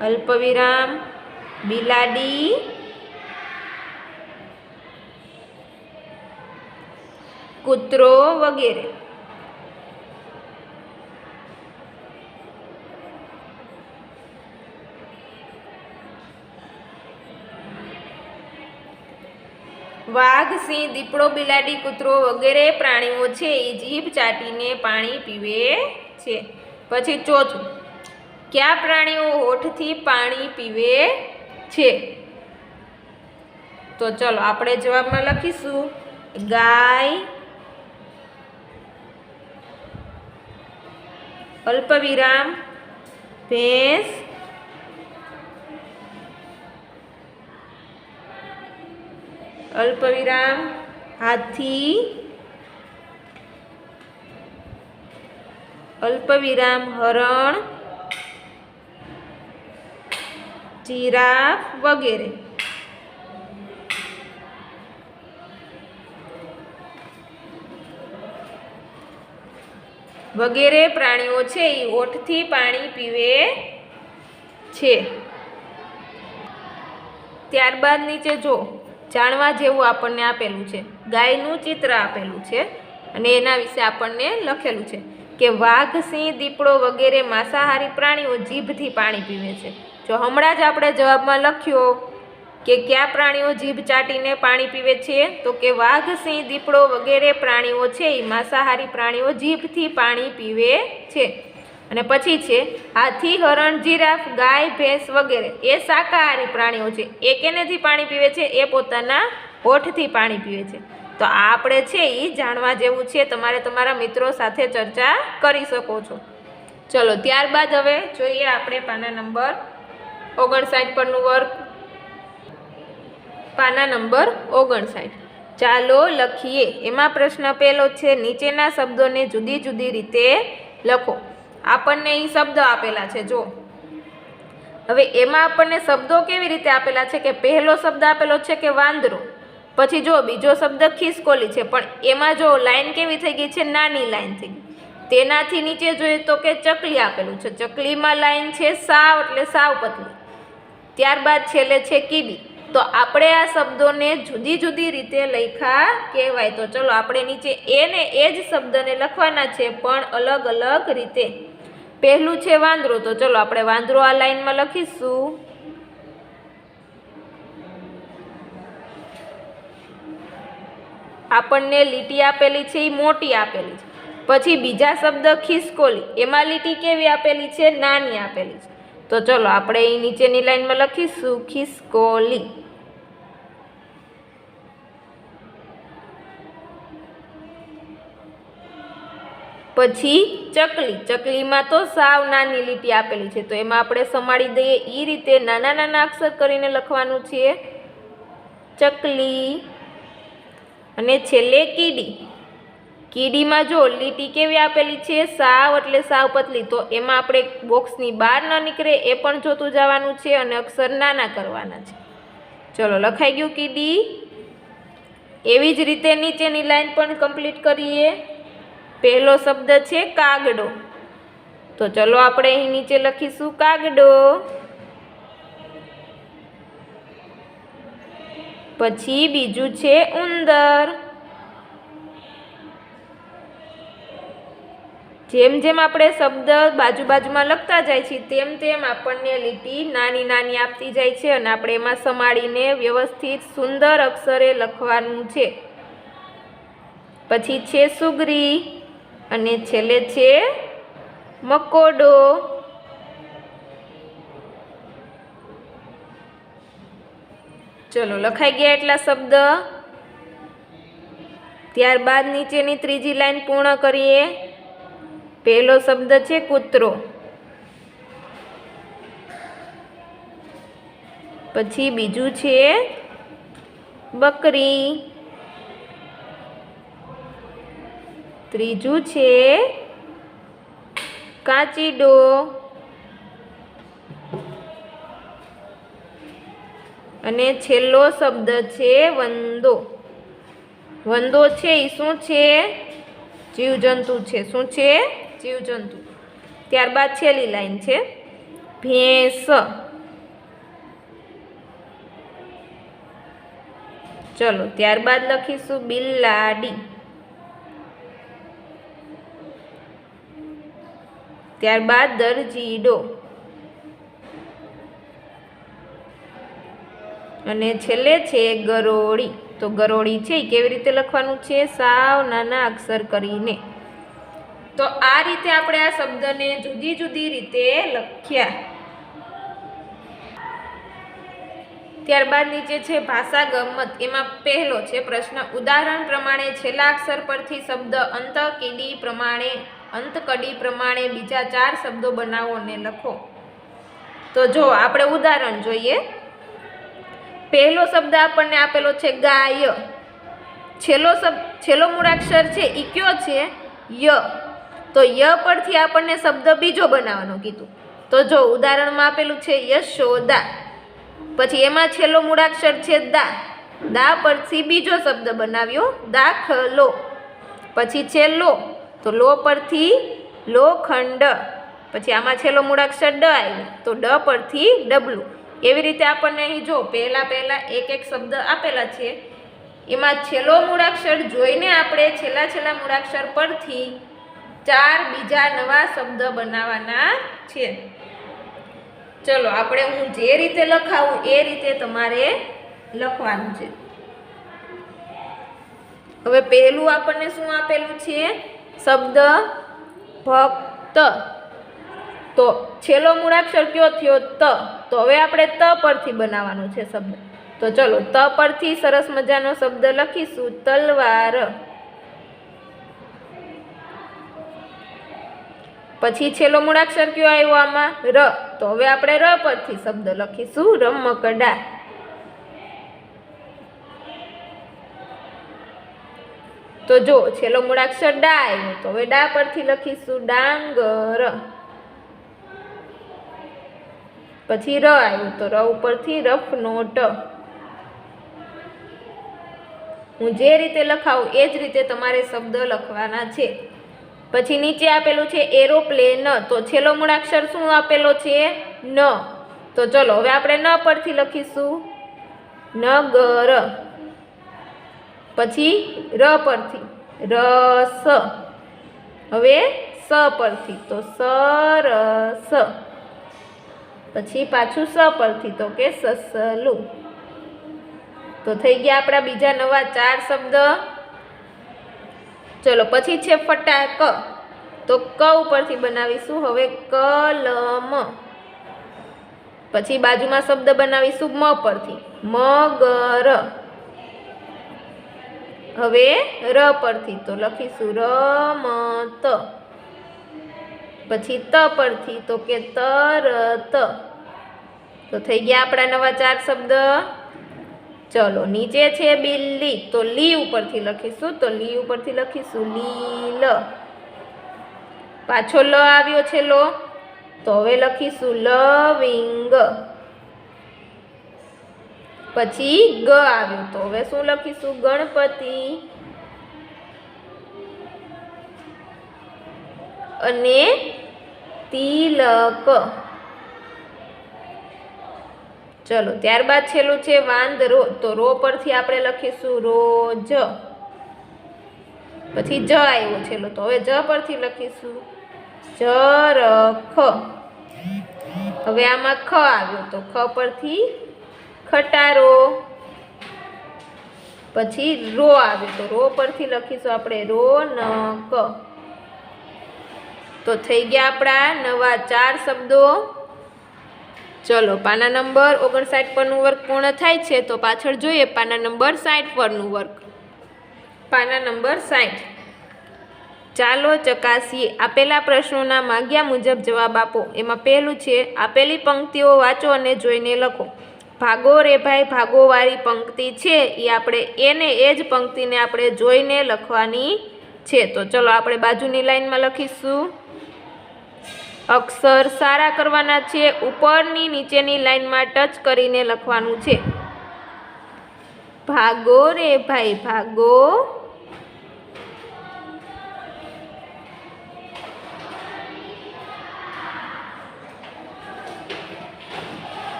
અલ્પવિરામ બિલાડી, કૂતરો વગેરે. વાઘ, સિંહ, દીપડો, બિલાડી, કૂતરો વગેરે પ્રાણીઓ છે એ જીભ ચાટીને પાણી પીવે છે. પછી ચોથું, કયા પ્રાણીઓ હોઠથી પાણી પીવે છે? તો ચલો આપણે જવાબમાં લખીશું ગાય, અલ્પવિરામ ભેંસ, અલ્પવિરામ હાથી, અલ્પવિરામ હરણ, જીરાફ વગેરે. વગેરે પ્રાણીઓ છે એ હોઠથી પાણી પીવે છે. ત્યારબાદ નીચે જો જાણવા જેવું આપણને આપેલું છે, ગાયનું ચિત્ર આપેલું છે અને એના વિશે આપણને લખેલું છે કે વાઘ, સિંહ, દીપડો વગેરે માંસાહારી પ્રાણીઓ જીભથી પાણી પીવે છે. જો હમણાં જ આપણે જવાબમાં લખ્યો કે કયા પ્રાણીઓ જીભ ચાટીને પાણી પીવે છે? તો કે વાઘ, સિંહ, દીપડો વગેરે પ્રાણીઓ છે એ માંસાહારી પ્રાણીઓ જીભથી પાણી પીવે છે. અને પછી છે હાથી, હરણ, જીરાફ, ગાય, ભેંસ વગેરે એ શાકાહારી પ્રાણીઓ છે. એ કેનેથી પાણી પીવે છે? એ પોતાના હોઠથી પાણી પીવે છે. તો આ આપણે છે એ જાણવા જેવું છે. તમારે તમારા મિત્રો સાથે ચર્ચા કરી શકો છો. ચલો ત્યારબાદ હવે જોઈએ આપણે પાના નંબર 59 પરનું વર્ક. પાના નંબર 59. ચાલો લખીએ. એમાં પ્રશ્ન પહેલો છે, નીચેના શબ્દોને જુદી જુદી રીતે લખો. આપણને અહીં શબ્દ આપેલા છે. જો હવે એમાં આપણને શબ્દો કેવી રીતે આપેલા છે કે પહેલો શબ્દ આપેલો છે કે વાંદરો, પછી જો બીજો શબ્દ ખિસકોલી છે, પણ એમાં જો લાઈન કેવી થઈ ગઈ છે? નાની લાઈન થઈ ગઈ. તેનાથી નીચે જોઈએ તો કે ચકલી આપેલું છે. ચકલીમાં લાઈન છે સાવ એટલે સાવ પતલી. ત્યારબાદ છેલ્લે છે કીડી. તો આપણે આ શબ્દોને જુદી જુદી રીતે લખ્યા કહેવાય. તો ચલો આપણે નીચે એ ને એ જ શબ્દને લખવાના છે પણ અલગ અલગ રીતે. પહેલું છે વાંદરો. તો ચલો આપણે વાંદરો આ લાઈનમાં લખીશું. આપણને લીટી આપેલી છે એ મોટી આપેલી છે. પછી બીજા શબ્દ ખિસકોલી, એમાં લીટી કેવી આપેલી છે? નાની આપેલી છે. તો ચલો આપણે એ નીચેની લાઈનમાં લખીશું ખિસકોલી. પછી ચકલી. ચકલીમાં તો સાવ નાની લીટી આપેલી છે તો એમાં આપણે સમાડી દઈએ એ રીતે નાના નાના અક્ષર કરીને લખવાનું છે ચકલી. અને છેલ્લે કીડી. કીડીમાં જો લીટી કેવી આપેલી છે? સાવ એટલે સાવ પતલી. તો એમાં આપણે બોક્સની બહાર ન નીકળે એ પણ જોતું જવાનું છે અને અક્ષર નાના કરવાના છે. ચલો લખાઈ ગયું કીડી. એવી જ રીતે નીચેની લાઈન પણ કમ્પ્લીટ કરીએ. પહેલો શબ્દ છે કાગડો. તો ચલો આપણે અહીં નીચે લખીશું કાગડો. પછી બીજું છે ઉંદર. જેમ જેમ આપણે શબ્દ બાજુમાં લખતા જાય છે તેમ તેમ આપણને લીટી નાની નાની આપતી જાય છે અને આપણે એમાં સમાડીને વ્યવસ્થિત સુંદર અક્ષરે લખવાનું છે. પછી છે સુગરી અને છેલ્લે છે મકોડો. ચલો લખાઈ ગયા એટલા શબ્દ. ત્યારબાદ નીચેની ત્રીજી લાઈન પૂર્ણ કરીએ. પહેલો શબ્દ છે કૂતરો. પછી બીજું છે બકરી. ત્રીજું છે કાચીડો. અને છેલ્લો શબ્દ છે વંદો. વંદો છે એ શું છે? જીવજંતુ છે. શું છે? જીવજંતુ. ત્યારબાદ છેલ્લી લાઈન છે ભેંસ. ચલો ત્યારબાદ લખીશું બિલાડી. ત્યારબાદ દરજીડો. અને છેલ્લે છે ગરોળી. તો ગરોળી છે એ કેવી રીતે લખવાનું છે? સાવ નાના અક્ષર કરીને. તો આ રીતે આપણે આ શબ્દને જુદી જુદી રીતે લખ્યા. ત્યારબાદ નીચે છે ભાષા ગમત. એમાં પહેલો છે પ્રશ્ન. ઉદાહરણ પ્રમાણે છેલ્લા અક્ષર પરથી શબ્દ અંતકડી પ્રમાણે બીજા 4 શબ્દો બનાવો અને લખો. તો જો આપણે ઉદાહરણ જોઈએ. પહેલો શબ્દ આપણને આપેલો છે ગાય. છેલ્લો મૂળાક્ષર છે એ કયો છે? ય. તો ય પરથી આપણને શબ્દ બીજો બનાવવાનો કીધું. તો જો ઉદાહરણમાં આપેલું છે યશોદા. પછી એમાં છેલ્લો મૂળાક્ષર છે દા. દા પરથી બીજો શબ્દ બનાવ્યો દાખલો. પછી છે લો. તો લો પરથી લોખંડ. પછી આમાં છેલ્લો મૂળાક્ષર ડ આવ્યો તો ડ પરથી ડબલું. એવી રીતે આપણને અહીં જો પહેલા એક શબ્દ આપેલા છે એમાં છેલ્લો મૂળાક્ષર જોઈને આપણે છેલ્લા મૂળાક્ષર પરથી 4 બીજા નવા શબ્દ બનાવવાના છે. ચલો આપણે હું જે રીતે લખાવું એ રીતે તમારે લખવાનું છે. હવે પહેલું આપણને શું આપેલું છે? શબ્દ ભક્ત. તો છેલ્લો મૂળાક્ષર કયો થયો? ત. તો હવે આપણે ત પરથી બનાવવાનો છે શબ્દ. તો ચલો ત પરથી સરસ મજાનો શબ્દ લખીશું તલવાર. પછી છેલ્લો મૂળાક્ષર કયો આવ્યો આમાં? ર. તો હવે આપણે ર પરથી શબ્દ લખીશું રમકડા. તો જો છેલ્લો મૂળાક્ષર ડા આવ્યો તો હવે ડા પરથી લખીશું ડાંગર. પછી ર આવ્યું તો ર ઉપરથી રફનોટ. હું જે રીતે લખાવું એ જ રીતે તમારે શબ્દ લખવાના છે. પછી નીચે આપેલું છે એરોપ્લેન. તો છેલ્લો મૂળાક્ષર શું આપેલો છે? ન. તો ચલો હવે આપણે ન પરથી લખીશું નગર. પછી ર પરથી રસ. હવે સ પરથી તો સરસ. પછી પાછું સ પરથી તો કે સસલું. તો થઈ ગયા આપણા બીજા નવા 4 શબ્દ. ચલો પછી છે ફટાક. તો ક ઉપરથી બનાવીશું હવે કલમ. પછી બાજુમાં શબ્દ બનાવીશું મ પરથી મગર. હવે ર પરથી તો લખીશું રમત. પછી ત પરથી તો કે તરત. તો થઈ ગયા આપણા નવા 4 શબ્દ. ચલો નીચે છે બિલ્લી. તો લી ઉપરથી લખીશું તો લી ઉપરથી લખીશું લીલ. પાછો લ આવ્યો છે લો. તો હવે લખીશું લવિંગ. પછી ગ આવ્યું તો હવે શું લખીશું ગણપતિ. અને તિલક. ચલો ત્યારબાદ છેલ્લું છે વાંદરો. તો રો પરથી આપણે લખીશું રોજ. પછી જ આવ્યો છેલ્લો તો હવે જ પરથી લખીશું ચરખ. હવે આમાં ખ આવ્યો તો ખ પરથી ખટારો. પછી રો આવ્યો તો રો પરથી લખીશું આપણે રોનક. તો થઈ ગયા આપણા નવા 4 શબ્દો. ચલો પાના નંબર 59 પરનું વર્ક પૂર્ણ થાય છે. તો પાછળ જોઈએ પાના નંબર 60 પરનું વર્ક. પાના નંબર 60. ચાલો ચકાસીએ. આપેલા પ્રશ્નોના માંગ્યા મુજબ જવાબ આપો. એમાં પહેલું છે આપેલી પંક્તિઓ વાંચો અને જોઈને લખો. ભાગો રે ભાઈ ભાગોવાળી પંક્તિ છે એ આપણે એ જ પંક્તિને આપણે જોઈને લખવાની છે. તો ચલો આપણે બાજુની લાઈનમાં લખીશું. અક્ષર સારા કરવાના છે. ઉપરની નીચેની લાઈનમાં ટચ કરીને લખવાનું છે. ભાગો રે ભાઈ ભાગો.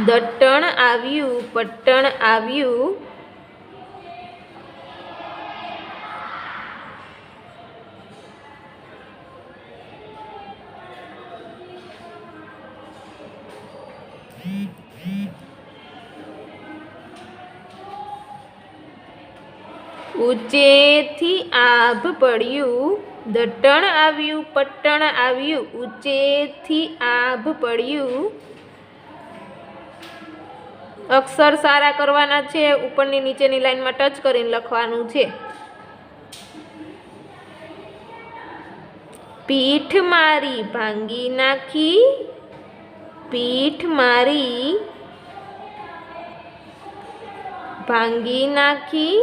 દટણ આવ્યું પટ્ટણ આવ્યું. ઊંચેથી આભ પડ્યું. દટણ આવ્યું પટ્ટણ આવ્યું. ઊંચેથી આભ પડ્યું. અક્ષર સારા કરવાના છે. ઉપરની નીચેની લાઈનમાં ટચ કરીને લખવાનું છે. પીઠ મારી ભાંગી નાખી. પીઠ મારી ભાંગી નાખી.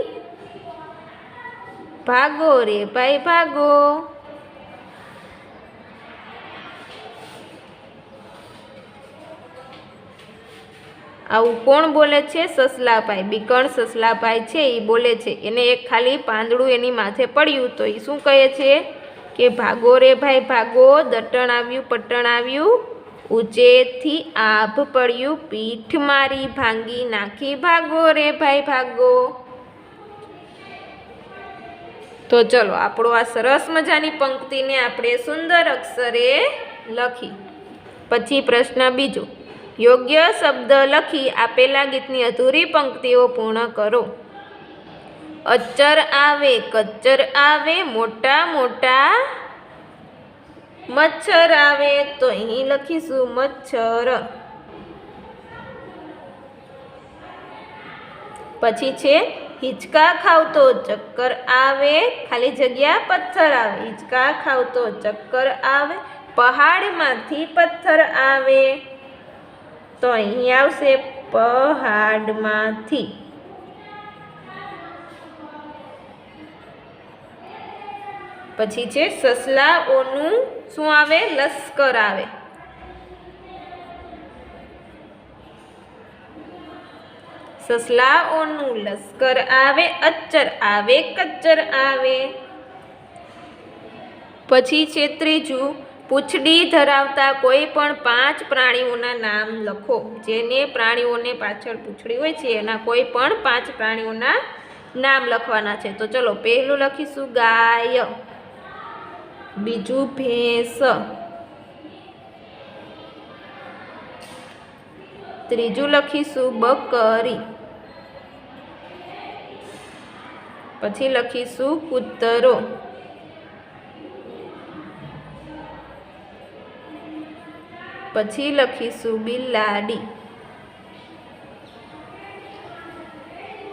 ભાગો રે ભાઈ ભાગો. આવું કોણ બોલે છે? સસલાભાઈ. બીકણ સસલાભાઈ છે એ બોલે છે. એને એક ખાલી પાંદડું એની માથે પડ્યું તો એ શું કહે છે કે ભાગો રે ભાઈ ભાગો. દટણ આવ્યું પટ્ટણ આવ્યું. ઊંચેથી આભ પડ્યું. પીઠ મારી ભાંગી નાખી. ભાગો રે ભાઈ ભાગો. તો ચલો આપણો આ સરસ મજાની પંક્તિને આપણે સુંદર અક્ષરે લખી. પછી પ્રશ્ન બીજો. યોગ્ય શબ્દ લખી આપેલા ગીતની અધૂરી પંક્તિઓ પૂર્ણ કરો. અચ્ચર આવે કચ્ચર આવે. મોટા મોટા મચ્છર આવે. તો અહીં લખીશું મચ્છર. પછી છે હિંચકા ખાવ તો ચક્કર આવે. ખાલી જગ્યા પથ્થર આવે. હિંચકા ખાવ તો ચક્કર આવે. પહાડમાંથી પથ્થર આવે. તો અહીં આવશે પહાડમાંથી. પછી છે સસલાઓનું શું આવે? લશ્કર આવે. સસલાઓનું લશ્કર આવે. અચ્ચર આવે કચ્ચર આવે. પછી છે ત્રીજું. પૂંછડી ધરાવતા કોઈ પણ 5 પ્રાણીઓના નામ લખો. જેને પ્રાણીઓને પાછળ પૂંછડી હોય છે એના કોઈ પણ 5 પ્રાણીઓના નામ લખવાના છે. તો ચલો પહેલું લખીશું ગાય, બીજું ભેંસ, ત્રીજું લખીશું બકરી, પછી લખીશું કૂતરો, પછી લખીશું બિલાડી.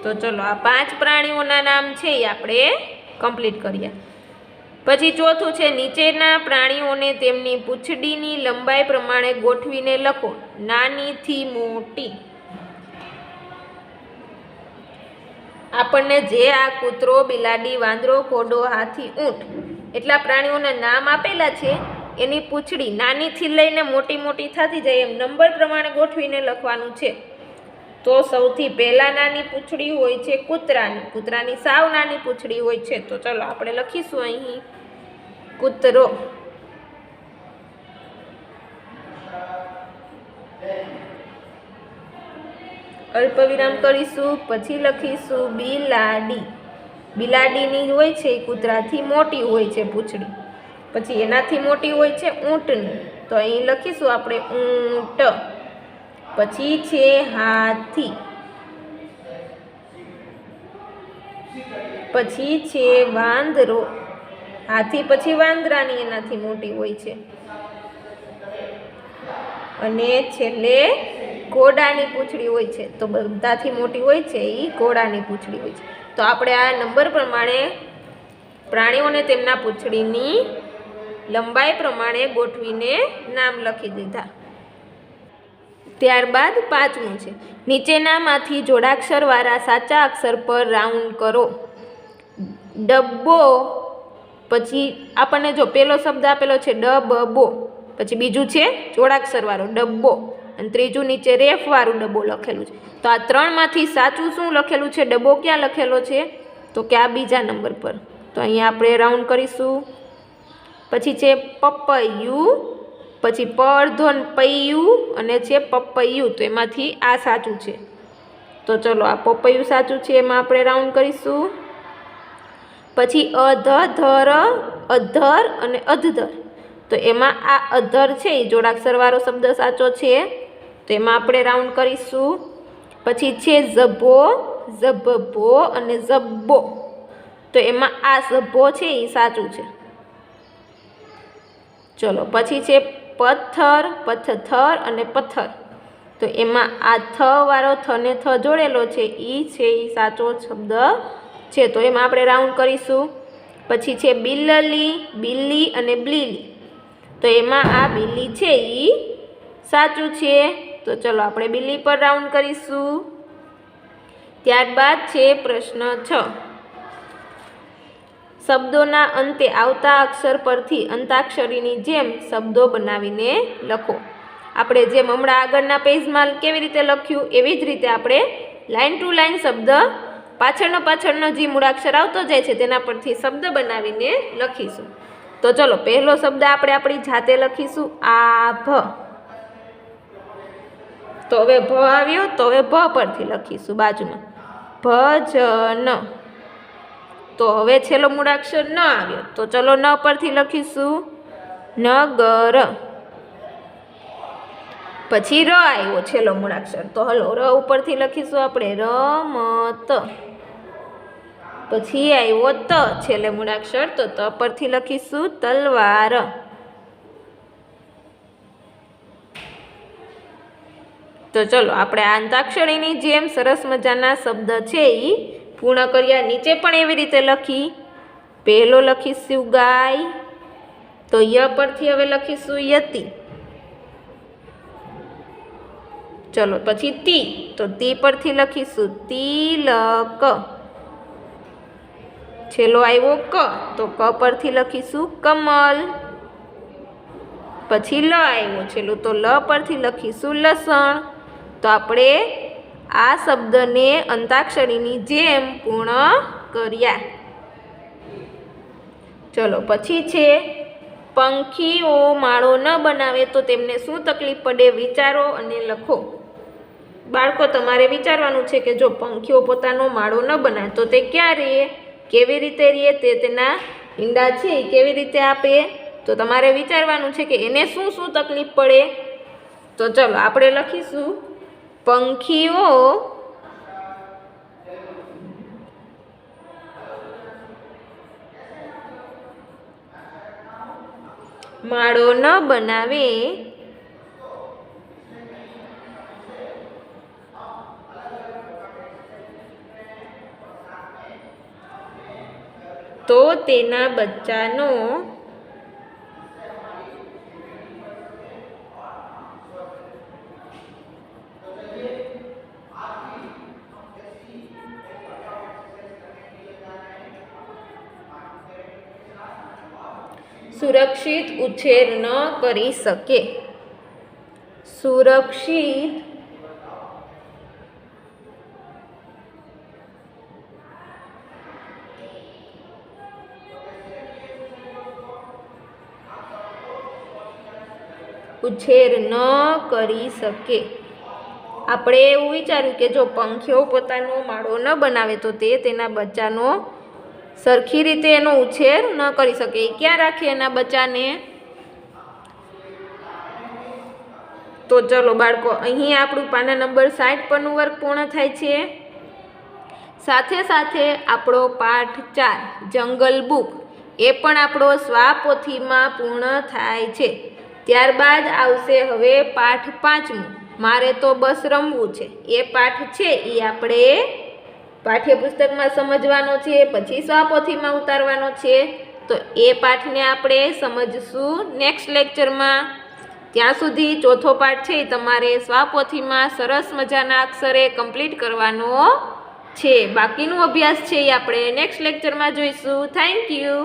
તો ચલો આ 5 પ્રાણીઓના નામ છે એ આપણે કમ્પ્લીટ કરીએ. પછી ચોથું છે નીચેના પ્રાણીઓને તેમની પૂંછડીની લંબાઈ પ્રમાણે ગોઠવીને લખો, નાનીથી મોટી. આપણને જે આ કૂતરો, બિલાડી, વાંદરો, ઘોડો, હાથી, ઊંટ એટલા પ્રાણીઓના નામ આપેલા છે એની પૂંછડી નાનીથી લઈને મોટી મોટી થતી જાય એમ નંબર પ્રમાણે ગોઠવીને લખવાનું છે. તો સૌથી પહેલા નાની પૂંછડી હોય છે કૂતરાની. કૂતરાની સાવ નાની પૂંછડી હોય છે. તો ચલો આપણે લખીશું અહીં કૂતરો, અલ્પવિરામ કરીશું, પછી લખીશું બિલાડી. બિલાડીની હોય છે એ કૂતરાથી મોટી હોય છે પૂંછડી. પછી એનાથી મોટી હોય છે ઊંટની. તો અહીં લખીશું આપણે ઊંટ. પછી છે હાથી, પછી છે વાંદરો. હાથી પછી વાંદરાની એનાથી મોટી હોય છે. અને છેલ્લે ઘોડાની પૂંછડી હોય છે. તો બધાથી મોટી હોય છે એ ઘોડાની પૂંછડી હોય છે. તો આપણે આ નંબર પ્રમાણે પ્રાણીઓને તેમના પૂંછડીની લંબાઈ પ્રમાણે ગોઠવીને નામ લખી દીધા. ત્યારબાદ 5મું છે નીચેનામાંથી જોડાક્ષરવાળા સાચા અક્ષર પર રાઉન્ડ કરો. ડબ્બો, પછી આપણને જો પહેલો શબ્દ આપેલો છે ડબબો, પછી બીજું છે જોડાક્ષરવાળો ડબ્બો, અને ત્રીજું નીચે રેફવાળું ડબ્બો લખેલું છે. તો આ 3માંથી સાચું શું લખેલું છે? ડબ્બો ક્યાં લખેલો છે? તો કે આ બીજા નંબર પર. તો અહીંયા આપણે રાઉન્ડ કરીશું. પછી છે પપૈયું, પછી પરધોન પૈયું અને છે પપૈયું. તો એમાંથી આ સાચું છે. તો ચલો આ પપૈયું સાચું છે, એમાં આપણે રાઉન્ડ કરીશું. પછી અધધર, અધર અને અધધર. તો એમાં આ અધર છે એ જોડાક્ષરવાળો શબ્દ સાચો છે. તો એમાં આપણે રાઉન્ડ કરીશું. પછી છે ઝભ્ભો, ઝભ્ભો અને ઝબ્બો. તો એમાં આ ઝભ્ભો છે એ સાચું છે. ચલો પછી છે પથ્થર, પથ્થર અને પથ્થર. તો એમાં આ થ વાળો થ ને થ જોડેલો છે એ છે એ સાચો શબ્દ છે. તો એમાં આપણે રાઉન્ડ કરીશું. પછી છે બિલ્લી, બિલ્લી અને બ્લીલી. તો એમાં આ બિલ્લી છે એ સાચું છે. તો ચલો આપણે બિલ્લી પર રાઉન્ડ કરીશું. ત્યારબાદ છે પ્રશ્ન 6. શબ્દોના અંતે આવતા અક્ષર પરથી અંતાક્ષરીની જેમ શબ્દો બનાવીને લખો. આપણે જેમ હમણાં આગળના પેજમાં કેવી રીતે લખ્યું એવી જ રીતે આપણે લાઇન ટુ લાઇન શબ્દ પાછળનો જે મૂળાક્ષર આવતો જાય છે તેના પરથી શબ્દ બનાવીને લખીશું. તો ચલો પહેલો શબ્દ આપણે આપણી જાતે લખીશું આભ. તો હવે ભ આવ્યો, તો હવે ભ પરથી લખીશું બાજુમાં ભજન. તો હવે છેલ્લો મૂળાક્ષર ન આવ્યો, તો ચલો ન પરથી લખીશું નગર. પછી ર આવ્યો છેલ્લો મૂળાક્ષર, તો હલો ર ઉપરથી લખીશું આપણે રમત. પછી આવ્યો ત છેલ્લે મૂળાક્ષર, તો ત પરથી લખીશું તલવાર. તો ચલો આપણે આ અંતાક્ષરીની જેમ સરસ મજાના શબ્દ છે એ પૂર્ણ કર્યા. નીચે પણ એવી રીતે લખી. પહેલો લખીશું ગાય, તો ય પરથી હવે લખીશું યતિ. ચલો પછી તી, તો તી પરથી લખીશું તિલક. છેલ્લો આવ્યો ક, તો ક પરથી લખીશું કમલ. પછી લ આવ્યો છેલ્લો, તો લ પરથી લખીશું લસણ. તો આપણે આ શબ્દને અંતાક્ષરીની જેમ પૂર્ણ કર્યા. ચલો પછી છે પ પંખીઓ માળો ન બનાવે તો તેમને શું તકલીફ પડે? વિચારો અને લખો. બાળકો, તમારે વિચારવાનું છે કે જો પંખીઓ પોતાનો માળો ન બનાવે તો તે ક્યાં રહે, કેવી રીતે રહે, તેના ઈંડા છે એ કેવી રીતે આપે? તો તમારે વિચારવાનું છે કે એને શું શું તકલીફ પડે. તો ચલો આપણે લખીશું, પંખીઓ માળો ન બનાવે તો તેના બચ્ચાનો સુરક્ષિત ઉછેર ન કરી શકે. સુરક્ષિત ઉછેર ન કરી શકે. આપણે એવું વિચાર્યું કે જો પંખીઓ પોતાનો માળો ન બનાવે તો તે તેના બચ્ચાનો સરખી રીતે એનો ઉછેર ન કરી શકે. એ ક્યાં રાખે એના બચ્ચાને? તો ચલો બાળકો, અહીં આપણું પાના નંબર 60 પરનું વર્ક પૂર્ણ થાય છે. સાથે સાથે આપણો પાઠ 4 જંગલ બુક એ પણ આપણો સ્વાપોથીમાં પૂર્ણ થાય છે. ત્યારબાદ આવશે હવે પાઠ 5 મારે તો બસ રમવું છે. એ પાઠ છે એ આપણે પાઠ્યપુસ્તકમાં સમજવાનો છે, પછી સ્વાપોથીમાં ઉતારવાનો છે. તો એ પાઠને આપણે સમજશું નેક્સ્ટ લેક્ચરમાં. ત્યાં સુધી ચોથો પાઠ છે તમારે સ્વાપોથીમાં સરસ મજાના અક્ષરે કમ્પ્લીટ કરવાનો છે. બાકીનો અભ્યાસ છે એ આપણે નેક્સ્ટ લેક્ચરમાં જોઈશું. Thank you.